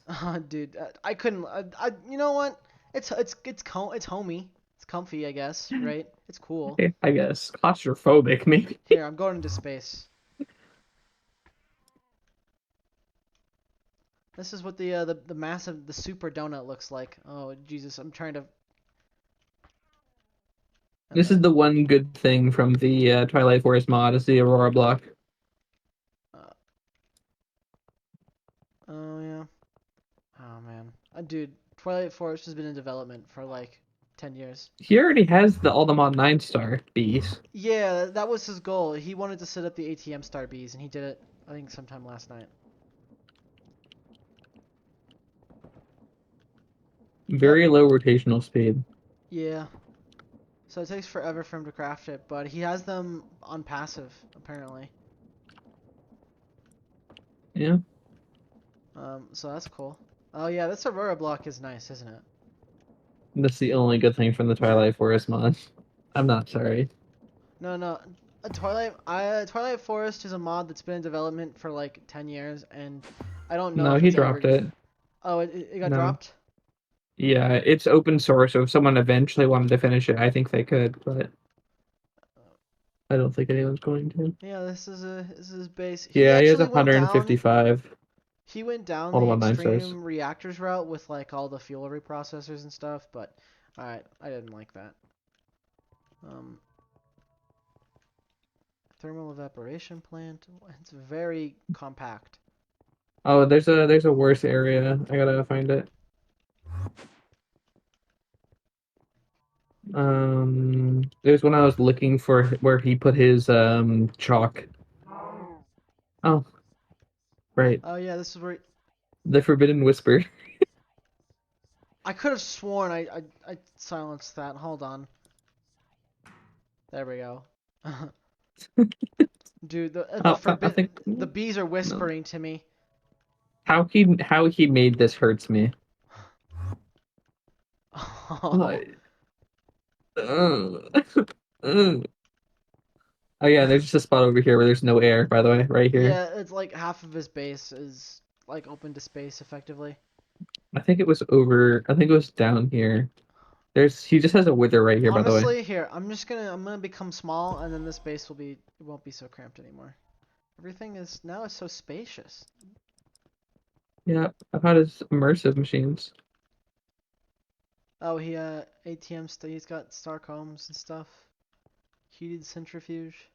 Speaker 1: Dude, I couldn't. You know what? It's homey. It's comfy, I guess. Right? It's cool.
Speaker 2: I guess claustrophobic, maybe.
Speaker 1: Here, I'm going into space. This is what the massive the super donut looks like. Oh Jesus, I'm trying to. And
Speaker 2: This is the one good thing from the Twilight Forest mod is the Aurora block.
Speaker 1: uh, oh yeah. Oh man, dude, Twilight Forest has been in development for like 10 years.
Speaker 2: He already has the Altamont 9-star bees.
Speaker 1: Yeah, that was his goal. He wanted to set up the ATM Star Bees, and he did it. I think sometime last night. Yep.
Speaker 2: Very low rotational speed.
Speaker 1: Yeah. So it takes forever for him to craft it, but he has them on passive apparently.
Speaker 2: Yeah,
Speaker 1: So that's cool. Oh yeah, this Aurora block is nice, isn't it?
Speaker 2: that's the only good thing from the Twilight Forest mod. I'm not sorry.
Speaker 1: No, no. Twilight Forest is a mod that's been in development for like 10 years, and I don't know
Speaker 2: No,
Speaker 1: if
Speaker 2: he
Speaker 1: it's
Speaker 2: dropped
Speaker 1: ever.
Speaker 2: it.
Speaker 1: Oh, it got
Speaker 2: No.
Speaker 1: dropped.
Speaker 2: Yeah, it's open source, so if someone eventually wanted to finish it, I think they could, but I don't think anyone's going to.
Speaker 1: Yeah, this is his base. He
Speaker 2: Yeah, he has
Speaker 1: actually went down.
Speaker 2: 155
Speaker 1: He went down the
Speaker 2: Altamont 9-stars.
Speaker 1: extreme reactors route with like all the fuel reprocessors and stuff, but alright, I didn't like that. Um, Thermal evaporation plant. It's very compact.
Speaker 2: Oh, there's a worse area. I gotta find it. There's when I was looking for where he put his chalk. Oh, right.
Speaker 1: Oh yeah, this is where
Speaker 2: The Forbidden Whisper.
Speaker 1: I could have sworn I silenced that. Hold on. There we go. Dude, the
Speaker 2: Oh, I
Speaker 1: forbid
Speaker 2: think
Speaker 1: the bees are
Speaker 2: no.
Speaker 1: whispering to me.
Speaker 2: How he made this hurts me.
Speaker 1: Oh.
Speaker 2: Like, uh. Oh yeah, there's just a spot over here where there's no air, by the way, right here.
Speaker 1: Yeah, it's like half of his base is like open to space effectively.
Speaker 2: I think it was down here. He just has a wither right here, by the way.
Speaker 1: Honestly, here, I'm gonna become small and then this base it won't be so cramped anymore. Everything is now it's so spacious.
Speaker 2: Yeah, I've had his immersive machines.
Speaker 1: Oh, he's got star combs and stuff. Heated centrifuge.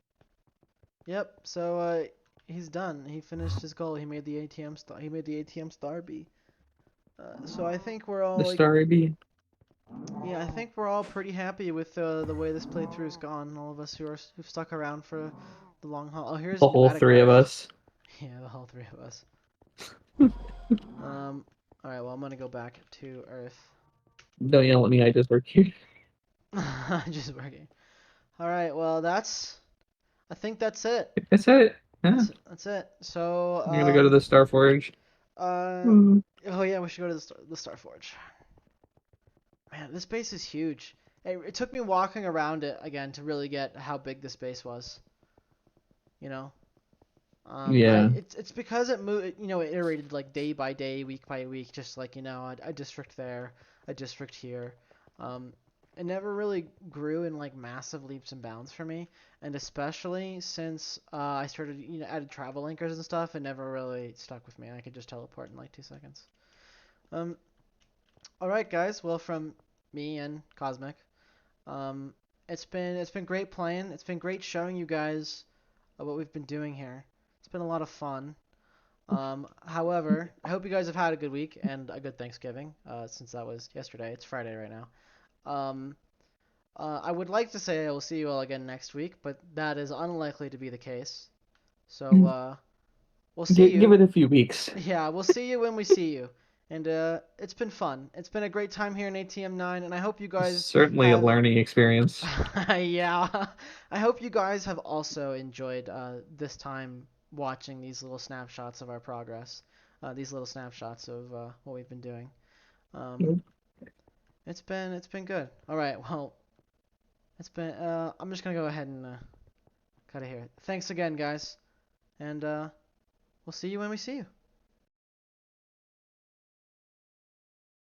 Speaker 1: Yep, so he's done. He finished his goal. He made the ATM star B. So I think we're all
Speaker 2: The
Speaker 1: like
Speaker 2: Starry Bee.
Speaker 1: Yeah, I think we're all pretty happy with the way this playthrough's gone. All of us who've stuck around for the long haul. Oh, here's
Speaker 2: The whole
Speaker 1: pneumatic
Speaker 2: three of
Speaker 1: tires.
Speaker 2: us.
Speaker 1: Yeah, the whole three of us. All right. Well, I'm gonna go back to Earth.
Speaker 2: Don't yell at me, I just work here.
Speaker 1: Just working. All right. Well, that's. I think that's it.
Speaker 2: That's it. Yeah.
Speaker 1: That's it. So
Speaker 2: You're gonna go to the Star Forge.
Speaker 1: uh
Speaker 2: Hmm.
Speaker 1: oh yeah, we should go to the Star Forge. Man, this base is huge. It took me walking around it again to really get how big this base was. You know.
Speaker 2: Yeah.
Speaker 1: It's because it moved, it iterated like day by day, week by week, just like a district there, a district here. Um, it never really grew in like massive leaps and bounds for me, and especially since I started, added travel linkers and stuff, it never really stuck with me. I could just teleport in like 2 seconds. Um, all right, guys. Well, from me and Cosmic, um, it's been great playing. It's been great showing you guys what we've been doing here. It's been a lot of fun. However, I hope you guys have had a good week and a good Thanksgiving, since that was yesterday. It's Friday right now. Um, I would like to say I will see you all again next week, but that is unlikely to be the case. So, we'll see
Speaker 2: Give
Speaker 1: you.
Speaker 2: it a few weeks.
Speaker 1: Yeah, we'll see you when we see you. And it's been fun. It's been a great time here in ATM 9, and I hope you guys
Speaker 2: Certainly a
Speaker 1: have.
Speaker 2: learning experience.
Speaker 1: Yeah, I hope you guys have also enjoyed this time watching these little snapshots of our progress, these little snapshots of what we've been doing. Um, it's been good. All right, well, it's been. I'm just gonna go ahead and cut it here. Thanks again, guys, and we'll see you when we see you.